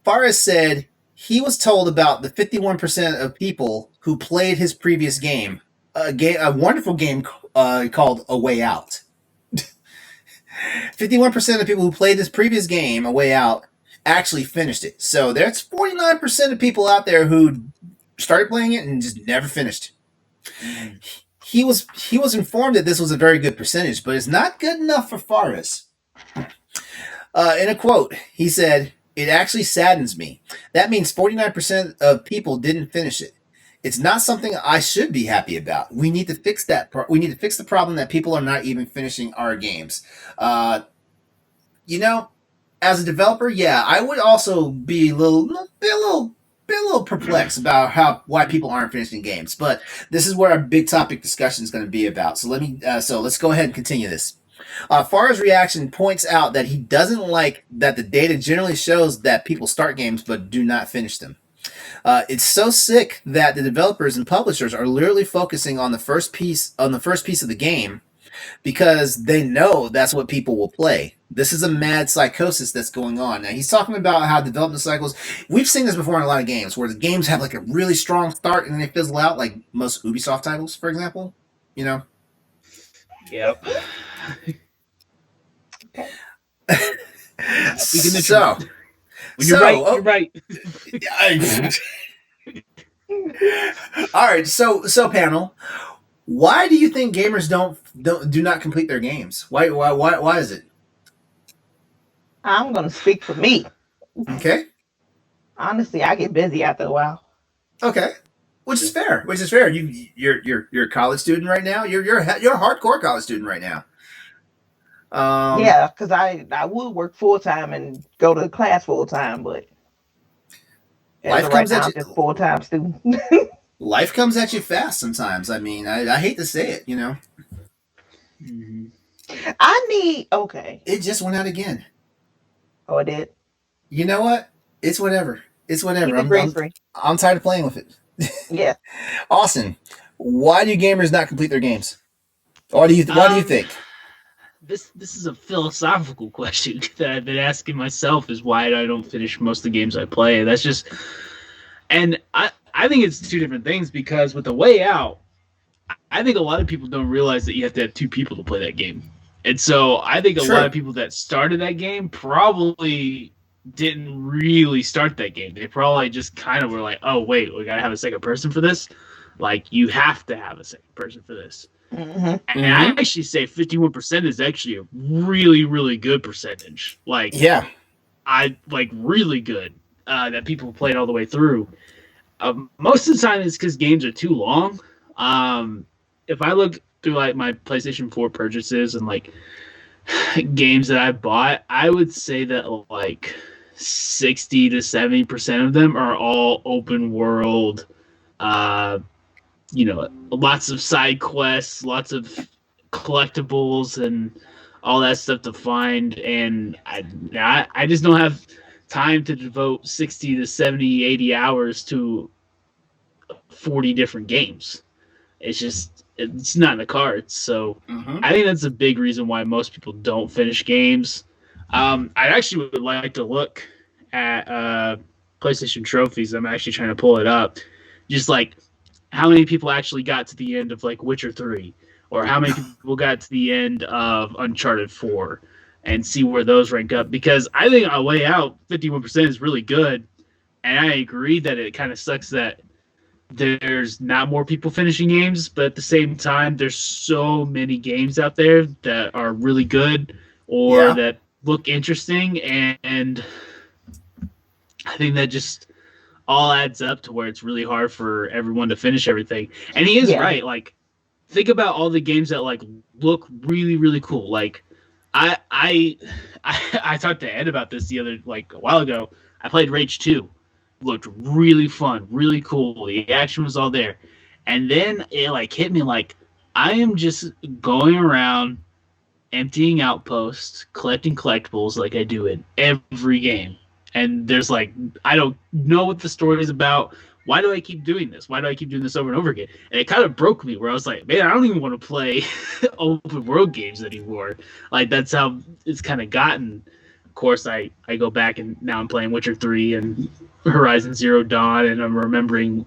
[SPEAKER 1] Fares said he was told about the 51% of people who played his previous game, a wonderful game called A Way Out. 51% of people who played this previous game, A Way Out, actually finished it. So there's 49% of people out there who started playing it and just never finished. He was informed that this was a very good percentage, but it's not good enough for Fares. In a quote, he said, "It actually saddens me. That means 49% of people didn't finish it. It's not something I should be happy about. We need to fix that. We need to fix the problem that people are not even finishing our games." As a developer, yeah, I would also be a little perplexed about why people aren't finishing games. But this is where our big topic discussion is going to be about. So let's go ahead and continue this. Farah's reaction points out that he doesn't like that the data generally shows that people start games but do not finish them. It's so sick that the developers and publishers are literally focusing on the first piece of the game because they know that's what people will play. This is a mad psychosis that's going on. Now, he's talking about how development cycles, we've seen this before in a lot of games, where the games have like a really strong start and then they fizzle out, like most Ubisoft titles, for example.
[SPEAKER 3] Yep.
[SPEAKER 1] So,
[SPEAKER 3] when you're right, you're right.
[SPEAKER 1] All right, so panel, why do you think gamers do not complete their games? Why is it?
[SPEAKER 2] I'm gonna speak for me.
[SPEAKER 1] Okay.
[SPEAKER 2] Honestly, I get busy after a while.
[SPEAKER 1] Okay. Which is fair. You're a college student right now. You're a hardcore college student right now.
[SPEAKER 2] Yeah, because I would work full time and go to class full time, but
[SPEAKER 1] life comes at you.
[SPEAKER 2] Just full time student.
[SPEAKER 1] Life comes at you fast sometimes. I mean, I hate to say it,
[SPEAKER 3] Mm-hmm.
[SPEAKER 2] Okay.
[SPEAKER 1] It just went out again.
[SPEAKER 2] Oh, it did.
[SPEAKER 1] You know what? It's whatever. I'm tired of playing with it.
[SPEAKER 2] Yeah.
[SPEAKER 1] Austin, why do gamers not complete their games? Why do you think?
[SPEAKER 3] This is a philosophical question that I've been asking myself, is why I don't finish most of the games I play. That's just, and I think it's two different things, because with The Way Out, I think a lot of people don't realize that you have to have two people to play that game. And so I think a lot of people that started that game probably didn't really start that game. They probably just kind of were like, "Oh wait, we gotta have a second person for this." Like you have to have a second person for this.
[SPEAKER 2] Hmm.
[SPEAKER 3] And I
[SPEAKER 1] Mm-hmm.
[SPEAKER 3] actually say 51% is actually a really, really good percentage. Like
[SPEAKER 1] Yeah.
[SPEAKER 3] I like really good that people played all the way through. Most of the time, it's because games are too long. If I look through like my PlayStation 4 purchases and like games that I bought, I would say that like 60 to 70% of them are all open world. Uh, lots of side quests, lots of collectibles, and all that stuff to find. And I just don't have time to devote 60 to 70, 80 hours to 40 different games. It's not in the cards. So
[SPEAKER 1] Mm-hmm.
[SPEAKER 3] I think that's a big reason why most people don't finish games. I actually would like to look at PlayStation trophies. I'm actually trying to pull it up. Just like how many people actually got to the end of like Witcher 3, or how many people got to the end of Uncharted 4, and see where those rank up. Because I think on way out, 51% is really good. And I agree that it kind of sucks that there's not more people finishing games, but at the same time, there's so many games out there that are really good or
[SPEAKER 1] Yeah.
[SPEAKER 3] that look interesting, and I think that just all adds up to where it's really hard for everyone to finish everything. And he is
[SPEAKER 2] Yeah.
[SPEAKER 3] right. Like, think about all the games that like look really, really cool. Like, I I I talked to Ed about this the other like a while ago. I played Rage 2. Looked really fun, really cool. The action was all there. And then it like hit me like I am just going around emptying outposts, collecting collectibles like I do in every game. And there's like I don't know what the story is about. Why do I keep doing this? Why do I keep doing this over and over again? And it kind of broke me where I was like, man, I don't even want to play open world games anymore. Like that's how it's kind of gotten. Of course, I go back and now I'm playing Witcher 3 and Horizon Zero Dawn, and I'm remembering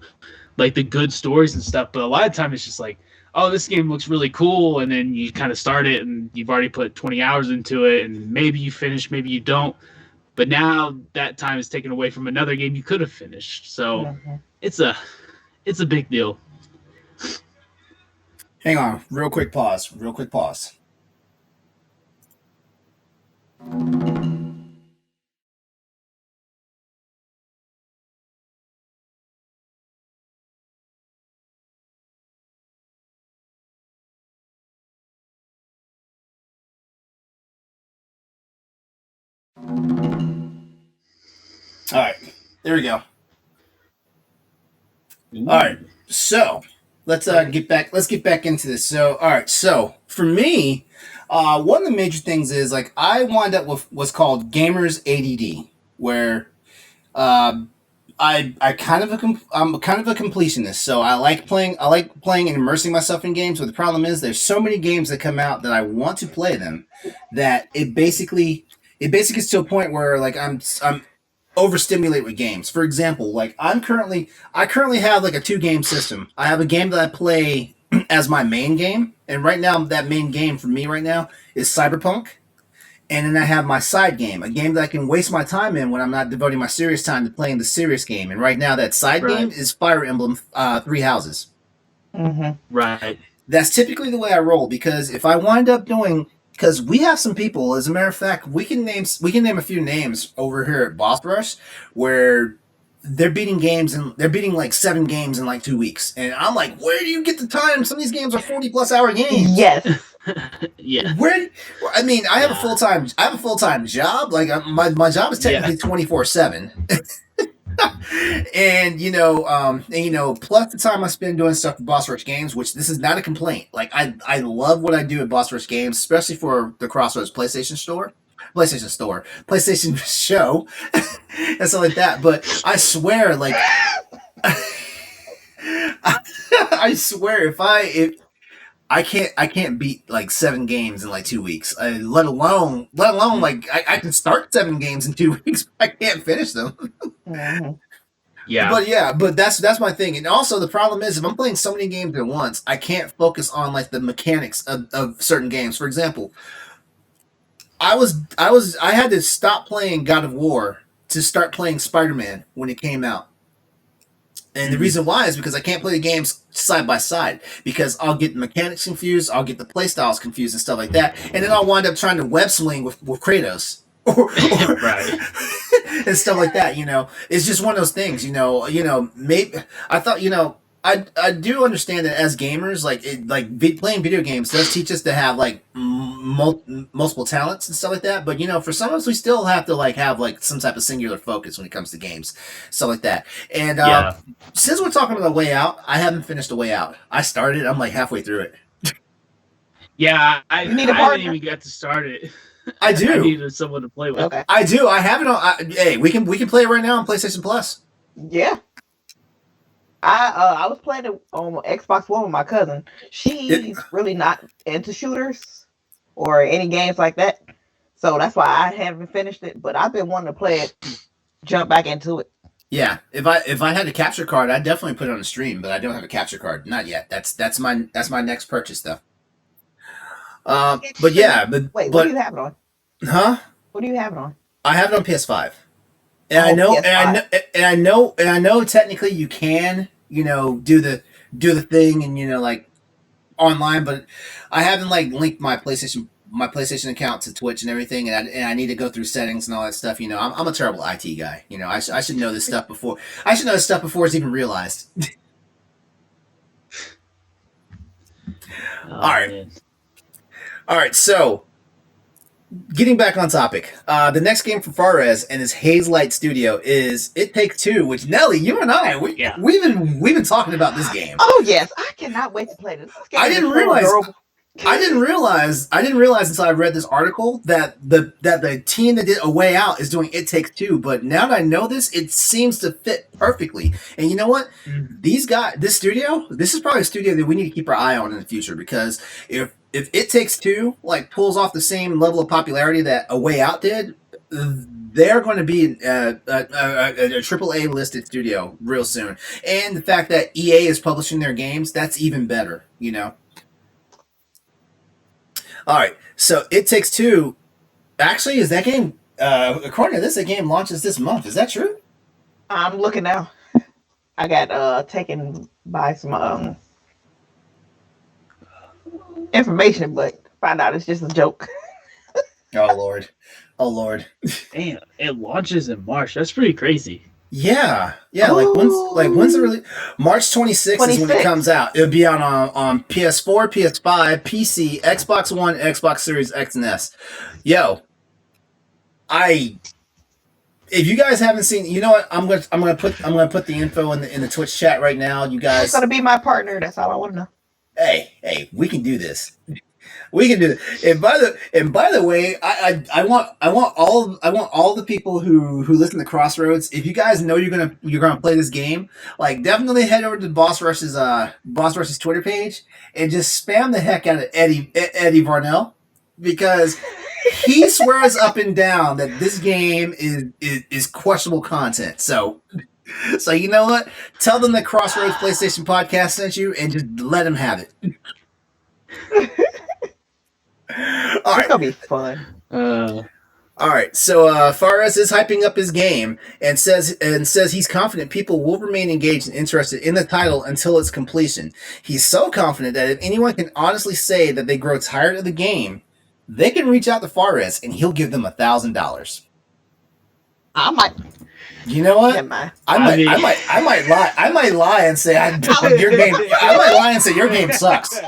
[SPEAKER 3] like the good stories and stuff. But a lot of time it's just like, oh, this game looks really cool, and then you kind of start it and you've already put 20 hours into it, and maybe you finish, maybe you don't. But now that time is taken away from another game you could have finished. So
[SPEAKER 2] Hmm.
[SPEAKER 3] it's a it's a big deal.
[SPEAKER 1] Hang on. Real quick pause. Real quick pause. All right. There we go. All right. So let's get back. Let's get back into this. So all right. So for me, one of the major things is like I wind up with what's called gamers ADD, where um, I'm kind of a completionist. So I like playing and immersing myself in games. But the problem is there's so many games that come out that I want to play them that it basically gets to a point where like I'm overstimulate with games. For example, like I currently have like a two game system. I have a game that I play as my main game, and right now that main game for me right now is Cyberpunk. And then I have my side game, a game that I can waste my time in when I'm not devoting my serious time to playing the serious game. And right now that side game
[SPEAKER 3] Right,
[SPEAKER 1] is Fire Emblem Three Houses.
[SPEAKER 2] Hmm.
[SPEAKER 3] right,
[SPEAKER 1] That's typically the way I roll because if I wind up doing because we have some people, as a matter of fact, we can name a few names over here at Boss Rush where they're beating games and they're beating like 7 games in like 2 weeks, and I'm like, where do you get the time? Some of these games are 40+ hour games.
[SPEAKER 2] Yes.
[SPEAKER 3] yeah,
[SPEAKER 1] Where? I mean,
[SPEAKER 3] yeah,
[SPEAKER 1] I have a full time job. Like my job is
[SPEAKER 3] yeah,
[SPEAKER 1] technically 24/7. Plus the time I spend doing stuff with Boss Rush Games, which this is not a complaint. Like I love what I do at Boss Rush Games, especially for the Crossroads PlayStation show, and stuff like that. But I swear, like I swear, if I can't beat like 7 games in like 2 weeks. Let alone like I can start 7 games in 2 weeks, but I can't finish them.
[SPEAKER 2] Hmm.
[SPEAKER 3] yeah,
[SPEAKER 1] But yeah, but that's my thing. And also the problem is if I'm playing so many games at once, I can't focus on like the mechanics of certain games. For example, I had to stop playing God of War to start playing Spider-Man when it came out. And the reason why is because I can't play the games side by side because I'll get the mechanics confused, I'll get the playstyles confused and stuff like that, and then I'll wind up trying to web swing with Kratos.
[SPEAKER 3] Right.
[SPEAKER 1] And stuff like that, it's just one of those things, maybe I thought, I do understand that as gamers, playing video games does teach us to have like multiple talents and stuff like that. But for some of us, we still have to have some type of singular focus when it comes to games, stuff like that. And since we're talking about the Way Out, I haven't finished the Way Out. I started. I'm like halfway through it.
[SPEAKER 3] Yeah, I haven't even got to start it.
[SPEAKER 1] I do.
[SPEAKER 3] I needed someone to play with.
[SPEAKER 2] Okay.
[SPEAKER 1] I do. I have it on. Hey, we can play it right now on PlayStation Plus.
[SPEAKER 2] Yeah. I was playing it on Xbox One with my cousin. She's really not into shooters or any games like that, so that's why I haven't finished it. But I've been wanting to play it, jump back into it.
[SPEAKER 1] Yeah, if I had a capture card, I'd definitely put it on the stream, but I don't have a capture card, not yet. That's my next purchase though. But yeah,
[SPEAKER 2] wait, what do you have it on?
[SPEAKER 1] Huh?
[SPEAKER 2] What do you have it on?
[SPEAKER 1] I have it on PS5. And I know, and I know. Technically, you can, do the thing, and online. But I haven't linked my PlayStation account to Twitch and everything, and I need to go through settings and all that stuff. I'm a terrible IT guy. I should know this stuff before. I should know this stuff before it's even realized. All right. So, getting back on topic, the next game from Fares and his Hazelight Studio is It Takes Two, which Nellie, you and I, we've been talking about this game.
[SPEAKER 2] Oh yes, I cannot wait to play this.
[SPEAKER 1] I didn't realize until I read this article that the team that did A Way Out is doing It Takes Two. But now that I know this, it seems to fit perfectly. And you know what? These guys, this studio, this is probably a studio that we need to keep our eye on in the future, because if It Takes Two pulls off the same level of popularity that A Way Out did, they're going to be a AAA listed studio real soon. And the fact that EA is publishing their games, that's even better. All right, so It Takes Two. Actually, is that game? According to this, the game launches this month. Is that true?
[SPEAKER 2] I'm looking now. I got taken by some information, but find out it's just a joke.
[SPEAKER 1] Oh Lord.
[SPEAKER 3] Damn, it launches in March. That's pretty crazy.
[SPEAKER 1] Yeah. When's the release? March 26th is when it comes out. It'll be out on PS4, PS5, PC, Xbox One, Xbox Series X and S. Yo, if you guys haven't seen, you know what? I'm gonna put the info in the Twitch chat right now. You guys,
[SPEAKER 2] it's gonna be my partner. That's all I want to know.
[SPEAKER 1] Hey, we can do this. We can do it. And by the way, I want all the people who listen to Crossroads. If you guys know you're gonna play this game, definitely head over to Boss Rush's Twitter page and just spam the heck out of Eddie Varnell, because he swears up and down that this game is questionable content. So you know what? Tell them that Crossroads PlayStation Podcast sent you, and just let them have it. All right.
[SPEAKER 2] It's gonna be fun.
[SPEAKER 1] All right. So Fares is hyping up his game and says he's confident people will remain engaged and interested in the title until its completion. He's so confident that if anyone can honestly say that they grow tired of the game, they can reach out to Fares and he'll give them $1,000.
[SPEAKER 2] I might.
[SPEAKER 1] You know what? I might lie and say your game. I might lie and say your game sucks.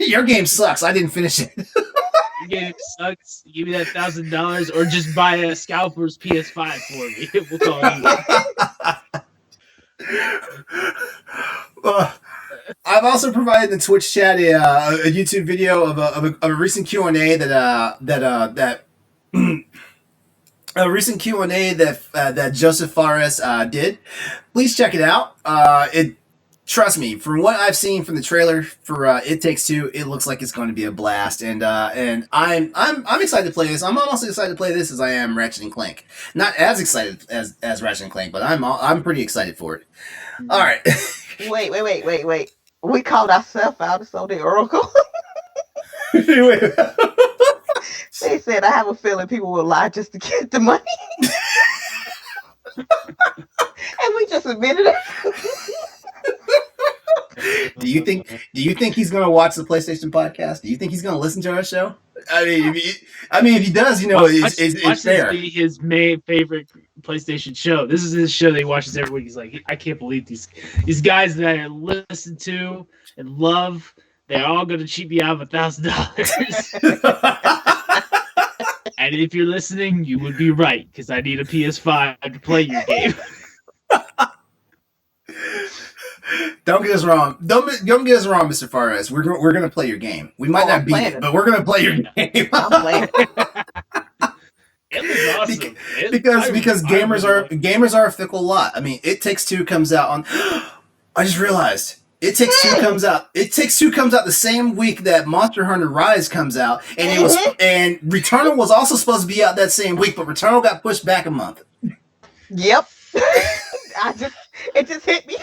[SPEAKER 1] Your game sucks. I didn't finish it.
[SPEAKER 3] Your game sucks. Give me that $1,000, or just buy a Scalper's PS5 for me. We'll call
[SPEAKER 1] you. I've also provided in the Twitch chat a YouTube video of a recent Q&A that a recent Q&A that Joseph Fares did. Please check it out. Trust me, from what I've seen from the trailer for It Takes Two, it looks like it's going to be a blast, and I'm excited to play this. I'm almost as excited to play this as I am Ratchet and Clank. Not as excited as Ratchet and Clank, but I'm pretty excited for it. All right.
[SPEAKER 2] Wait. We called ourselves out as the Oracle. They said, I have a feeling people will lie just to get the money. And we just admitted it.
[SPEAKER 1] Do you think he's going to watch the PlayStation podcast? Do you think he's going to listen to our show? I mean, if he does,
[SPEAKER 3] Watch
[SPEAKER 1] it's
[SPEAKER 3] this
[SPEAKER 1] fair.
[SPEAKER 3] be his main favorite PlayStation show. This is his show that he watches every week. He's like, I can't believe these guys that I listen to and love. They're all going to cheat me out of $1,000. And if you're listening, you would be right because I need a PS5 to play your game.
[SPEAKER 1] Don't get us wrong. Don't get us wrong, Mr. Fares. We're gonna play your game. We might not beat it, but we're gonna play your game.
[SPEAKER 2] I'm playing.
[SPEAKER 3] It was awesome.
[SPEAKER 1] Because gamers are a fickle lot. I mean, It Takes Two comes out on. I just realized It Takes Two comes out. It Takes Two comes out the same week that Monster Hunter Rise comes out, and and Returnal was also supposed to be out that same week, but Returnal got pushed back a month.
[SPEAKER 2] Yep. It just hit me.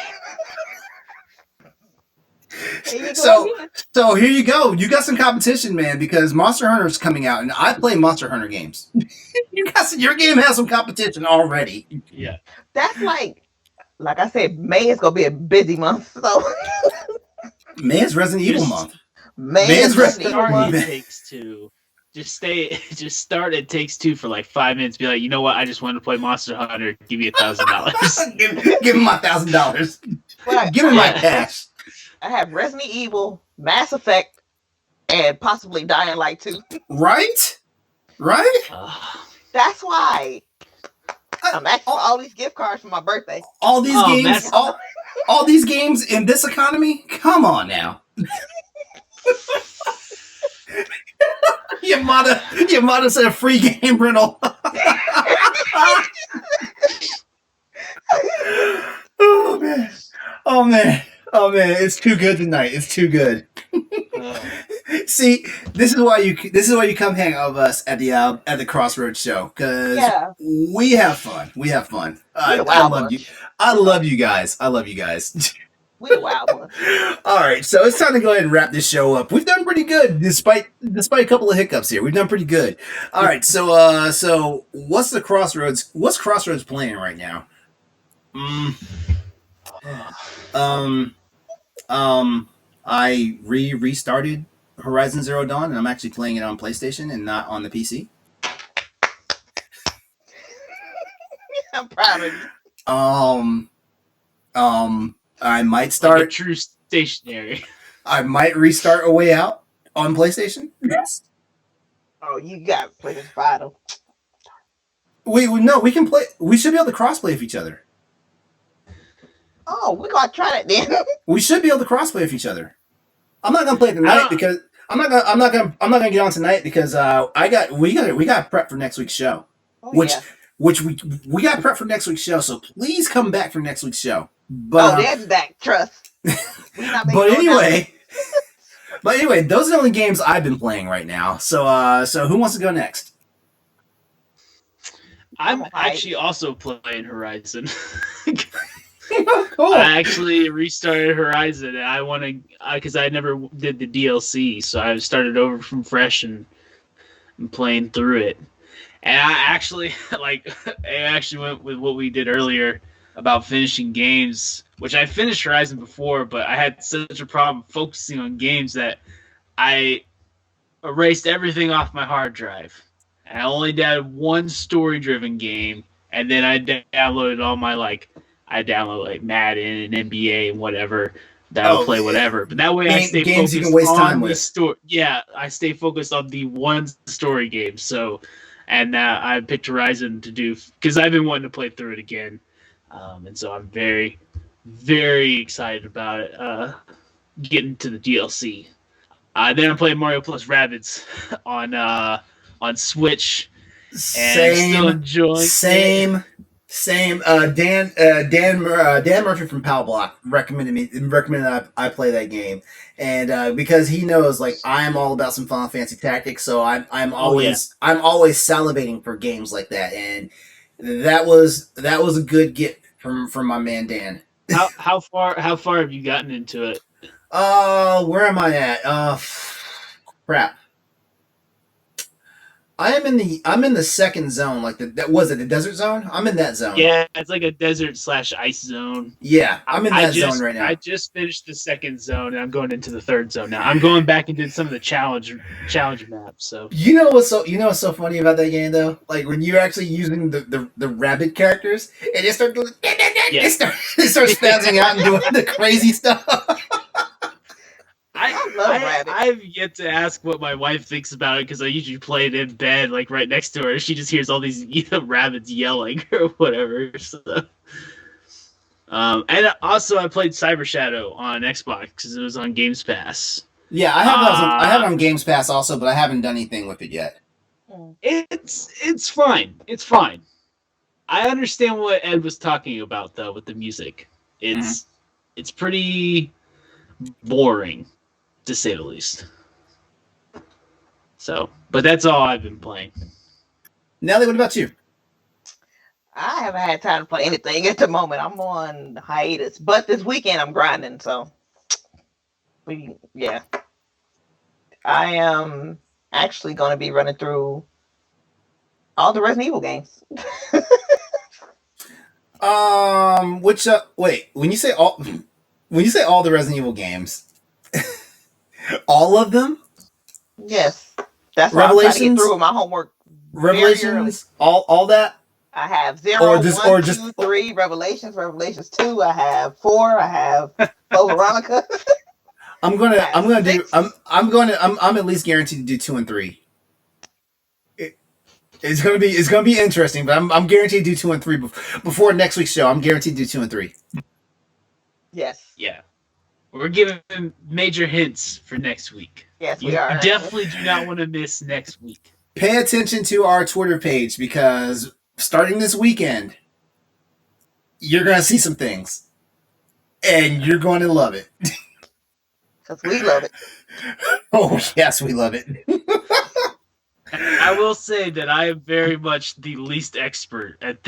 [SPEAKER 1] So here you go. You got some competition, man, because Monster Hunter is coming out, and I play Monster Hunter games. Your game has some competition already.
[SPEAKER 3] Yeah.
[SPEAKER 2] That's like I said, May is gonna be a busy month. So
[SPEAKER 1] May is Resident Evil month.
[SPEAKER 2] May is Resident Evil month.
[SPEAKER 3] It Takes Two. Just start It Takes Two for like 5 minutes. Be like, you know what? I just wanted to play Monster Hunter. Give me $1,000.
[SPEAKER 1] Give him my $1,000. Give him my cash.
[SPEAKER 2] I have Resident Evil, Mass Effect, and possibly Dying Light 2.
[SPEAKER 1] Right?
[SPEAKER 2] That's why I'm asking for all these gift cards for my birthday.
[SPEAKER 1] All these games, all these games in this economy. Come on now. Yamada said free game rental. Oh man, it's too good tonight. It's too good. See, this is why you come hang out with us at the Crossroads show, because we have fun. I love you. I love you guys.
[SPEAKER 2] We the wild ones.
[SPEAKER 1] All right, so it's time to go ahead and wrap this show up. We've done pretty good, despite a couple of hiccups here. We've done pretty good. All right, so what's the Crossroads? What's Crossroads playing right now? I restarted Horizon Zero Dawn, and I'm actually playing it on PlayStation and not on the PC.
[SPEAKER 2] I'm proud of you.
[SPEAKER 1] I might start
[SPEAKER 3] like a true stationary.
[SPEAKER 1] I might restart A Way Out on PlayStation. Yes.
[SPEAKER 2] Oh, you got PlayStation 5 though.
[SPEAKER 1] We can play. We should be able to crossplay with each other.
[SPEAKER 2] Oh, we're gonna try that then.
[SPEAKER 1] We should be able to crossplay with each other. I'm not gonna play tonight because I'm not gonna get on tonight because we got prep for next week's show.
[SPEAKER 2] Oh,
[SPEAKER 1] Which we got prep for next week's show, so please come back for next week's show. But,
[SPEAKER 2] there's that trust.
[SPEAKER 1] but anyway, those are the only games I've been playing right now. So who wants to go next?
[SPEAKER 3] I'm actually also playing Horizon.
[SPEAKER 1] Cool.
[SPEAKER 3] I actually restarted Horizon, and I want to because I never did the DLC, so I started over from fresh and playing through it. And I actually went with what we did earlier about finishing games, which I finished Horizon before, but I had such a problem focusing on games that I erased everything off my hard drive. And I only did one story-driven game, and then I downloaded all my I download Madden and NBA and whatever that I'll play whatever. But that way I stay
[SPEAKER 1] games
[SPEAKER 3] focused
[SPEAKER 1] you can waste
[SPEAKER 3] on
[SPEAKER 1] time
[SPEAKER 3] the
[SPEAKER 1] with.
[SPEAKER 3] story. Yeah, I stay focused on the one story game. So, and I picked Horizon to do because I've been wanting to play through it again, and so I'm very, very excited about it. Getting to the DLC. Then I'm playing Mario plus Rabbids on Switch. And still enjoying it.
[SPEAKER 1] Same. Dan Murphy from Pal Block recommended I play that game, and because he knows I'm all about some Final Fantasy Tactics, so I'm always salivating for games like that, and that was a good get from my man Dan.
[SPEAKER 3] How far have you gotten into it?
[SPEAKER 1] Where am I at? Crap. I'm in the second zone, like that was it the desert zone? I'm in that zone.
[SPEAKER 3] Yeah, it's like a desert slash ice zone.
[SPEAKER 1] Yeah, I'm in that zone right
[SPEAKER 3] I
[SPEAKER 1] now.
[SPEAKER 3] just finished the second zone and I'm going into the third zone now. I'm going back into some of the challenge maps. So
[SPEAKER 1] You know what's so funny about that game though? Like when you're actually using the rabbit characters and they start doing
[SPEAKER 3] yeah,
[SPEAKER 1] they start spazzing out and doing the crazy stuff.
[SPEAKER 3] I've yet to ask what my wife thinks about it because I usually play it in bed, like right next to her. She just hears all these rabbits yelling or whatever. So. And also I played Cyber Shadow on Xbox because it was on Games Pass.
[SPEAKER 1] Yeah, I have it on Games Pass also, but I haven't done anything with it yet.
[SPEAKER 3] It's fine. It's fine. I understand what Ed was talking about though with the music. It's pretty boring, to say the least. So, but that's all I've been playing.
[SPEAKER 1] Nelly, what about you?
[SPEAKER 2] I haven't had time to play anything at the moment. I'm on hiatus, but this weekend I'm grinding. So, yeah, I am actually going to be running through all the Resident Evil games.
[SPEAKER 1] Which wait, when you say all the Resident Evil games, all of them?
[SPEAKER 2] Yes, that's why I'm trying to get through with my homework.
[SPEAKER 1] Revelations, all that.
[SPEAKER 2] I have 0, 1, 2, 3 Revelations, Revelations 2. I have 4. I have Veronica.
[SPEAKER 1] I'm at least guaranteed to do 2 and 3. It's gonna be interesting, but I'm guaranteed to do 2 and 3 before next week's show. I'm guaranteed to do 2 and 3.
[SPEAKER 2] Yes.
[SPEAKER 3] Yeah. We're giving major hints for next week.
[SPEAKER 2] Yes, we are.
[SPEAKER 3] You definitely do not want to miss next week.
[SPEAKER 1] Pay attention to our Twitter page because starting this weekend, you're going to see some things. And you're going to love it.
[SPEAKER 2] Because we love it.
[SPEAKER 1] Oh, yes, we love it.
[SPEAKER 3] I will say that I am very much the least expert at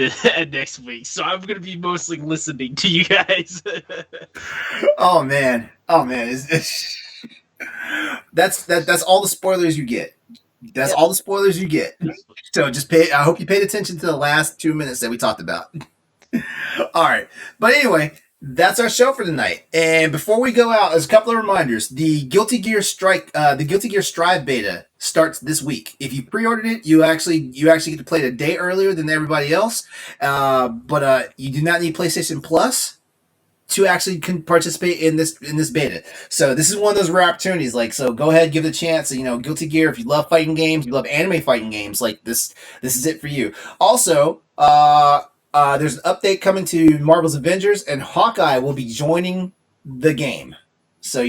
[SPEAKER 3] next week, so I'm going to be mostly listening to you guys.
[SPEAKER 1] Oh man. That's all the spoilers you get. That's all the spoilers you get. So I hope you paid attention to the last 2 minutes that we talked about. All right. But anyway, that's our show for tonight. And before we go out, there's a couple of reminders. The Guilty Gear Strive beta starts this week. If you pre-ordered it, you actually get to play it a day earlier than everybody else. But you do not need PlayStation Plus to actually participate in this beta. So this is one of those rare opportunities. So go ahead, give it a chance. Guilty Gear. If you love fighting games, you love anime fighting games, this is it for you. Also, there's an update coming to Marvel's Avengers, and Hawkeye will be joining the game. So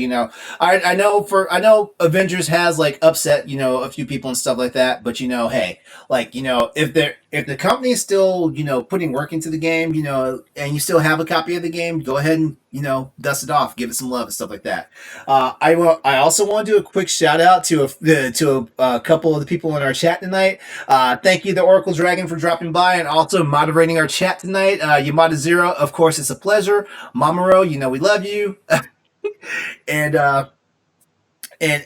[SPEAKER 1] I know Avengers has upset a few people and stuff like that, but hey, if the company is still putting work into the game, and you still have a copy of the game, go ahead and dust it off, give it some love and stuff like that. I also want to do a quick shout out to a couple of the people in our chat tonight. Thank you, the Oracle Dragon, for dropping by and also moderating our chat tonight. Yamada Zero, of course, it's a pleasure. Mamaro, we love you. And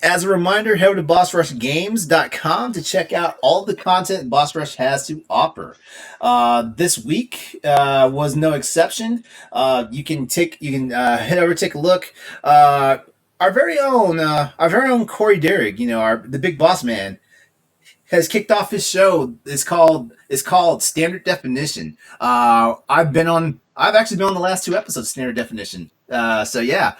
[SPEAKER 1] as a reminder, head over to bossrushgames.com to check out all the content Boss Rush has to offer. This week was no exception. You can head over, take a look. Our very own Corey Derrick, the big boss man, has kicked off his show. It's called Standard Definition. I've actually been on the last 2 episodes of Standard Definition. So yeah,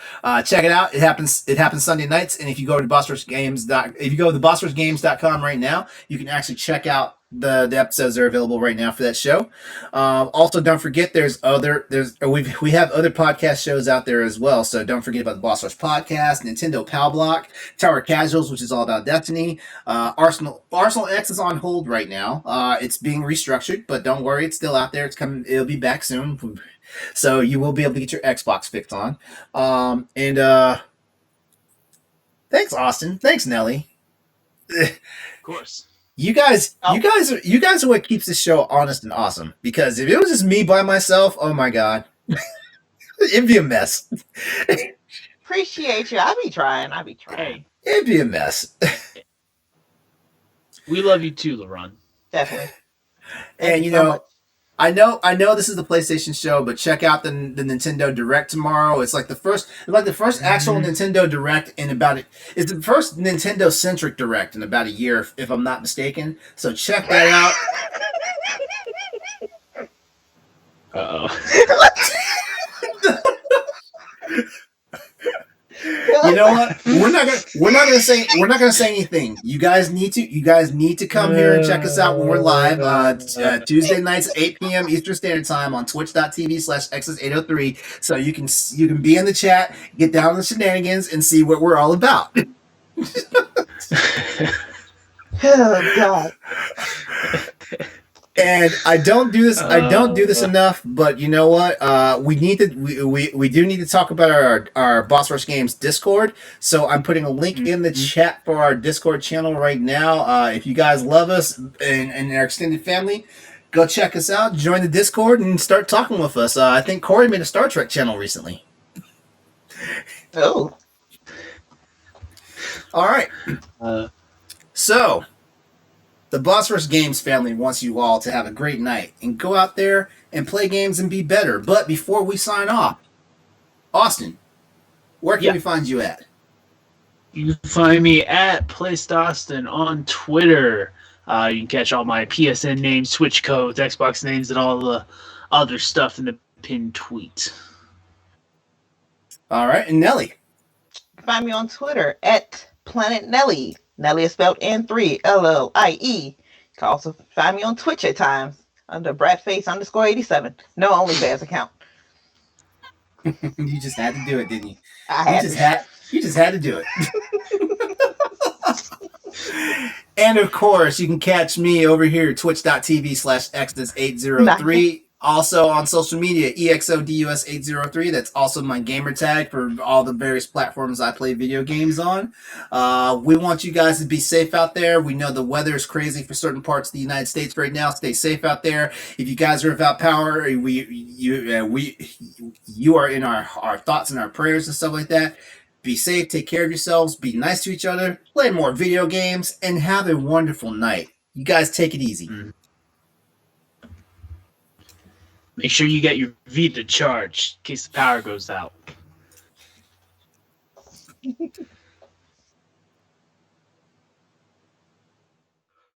[SPEAKER 1] check it out. It happens Sunday nights, and if you go to bossrushgames.com right now, you can actually check out the episodes that are available right now for that show. Also, don't forget we have other podcast shows out there as well. So don't forget about the Boss Rush podcast, Nintendo Pal Block, Tower Casuals, which is all about Destiny. Arsenal X is on hold right now. It's being restructured, but don't worry, it's still out there. It's coming. It'll be back soon. So you will be able to get your Xbox fixed on. Thanks, Austin. Thanks, Nelly.
[SPEAKER 3] Of course.
[SPEAKER 1] You guys are what keeps this show honest and awesome. Because if it was just me by myself, oh my god, it'd be a mess.
[SPEAKER 2] Appreciate you. I be trying.
[SPEAKER 3] Hey.
[SPEAKER 1] It'd be a mess.
[SPEAKER 3] We love you too, LeRon.
[SPEAKER 2] Definitely. Thank
[SPEAKER 1] And
[SPEAKER 2] you so much.
[SPEAKER 1] I know this is the PlayStation show, but check out the Nintendo Direct tomorrow. It's like the first actual Nintendo Direct in about it. It's the first Nintendo centric Direct in about a year, if I'm not mistaken. So check that out. You know what? We're not gonna say anything. You guys need to come here and check us out when we're live. Tuesday nights at 8 p.m. Eastern Standard Time on twitch.tv/Exodus803. So you can be in the chat, get down on the shenanigans, and see what we're all about.
[SPEAKER 2] Oh God.
[SPEAKER 1] And I don't do this enough, but you know what? We do need to talk about our Boss Rush Games Discord. So I'm putting a link in the chat for our Discord channel right now. If you guys love us and our extended family, go check us out, join the Discord, and start talking with us. I think Corey made a Star Trek channel recently.
[SPEAKER 2] Oh.
[SPEAKER 1] All right. So the Boss Rush Games family wants you all to have a great night and go out there and play games and be better. But before we sign off, Austin, where can we find you at?
[SPEAKER 3] You can find me at PlayStation on Twitter. You can catch all my PSN names, Switch codes, Xbox names, and all the other stuff in the pinned tweet.
[SPEAKER 1] All right, and Nellie.
[SPEAKER 2] Find me on Twitter at Planet Nellie. Nellie is spelled N3 LLIE. You can also find me on Twitch at times under Bradface_87. No OnlyFans account.
[SPEAKER 1] You just had to do it, didn't you? You just had to do it. And of course, you can catch me over here at twitch.tv/Exodus803. Also on social media, EXODUS803. That's also my gamer tag for all the various platforms I play video games on. We want you guys to be safe out there. We know the weather is crazy for certain parts of the United States right now. Stay safe out there. If you guys are without power, you are in our thoughts and our prayers and stuff like that. Be safe, take care of yourselves, be nice to each other, play more video games, and have a wonderful night. You guys take it easy.
[SPEAKER 3] Make sure you get your Vita charged in case the power goes out.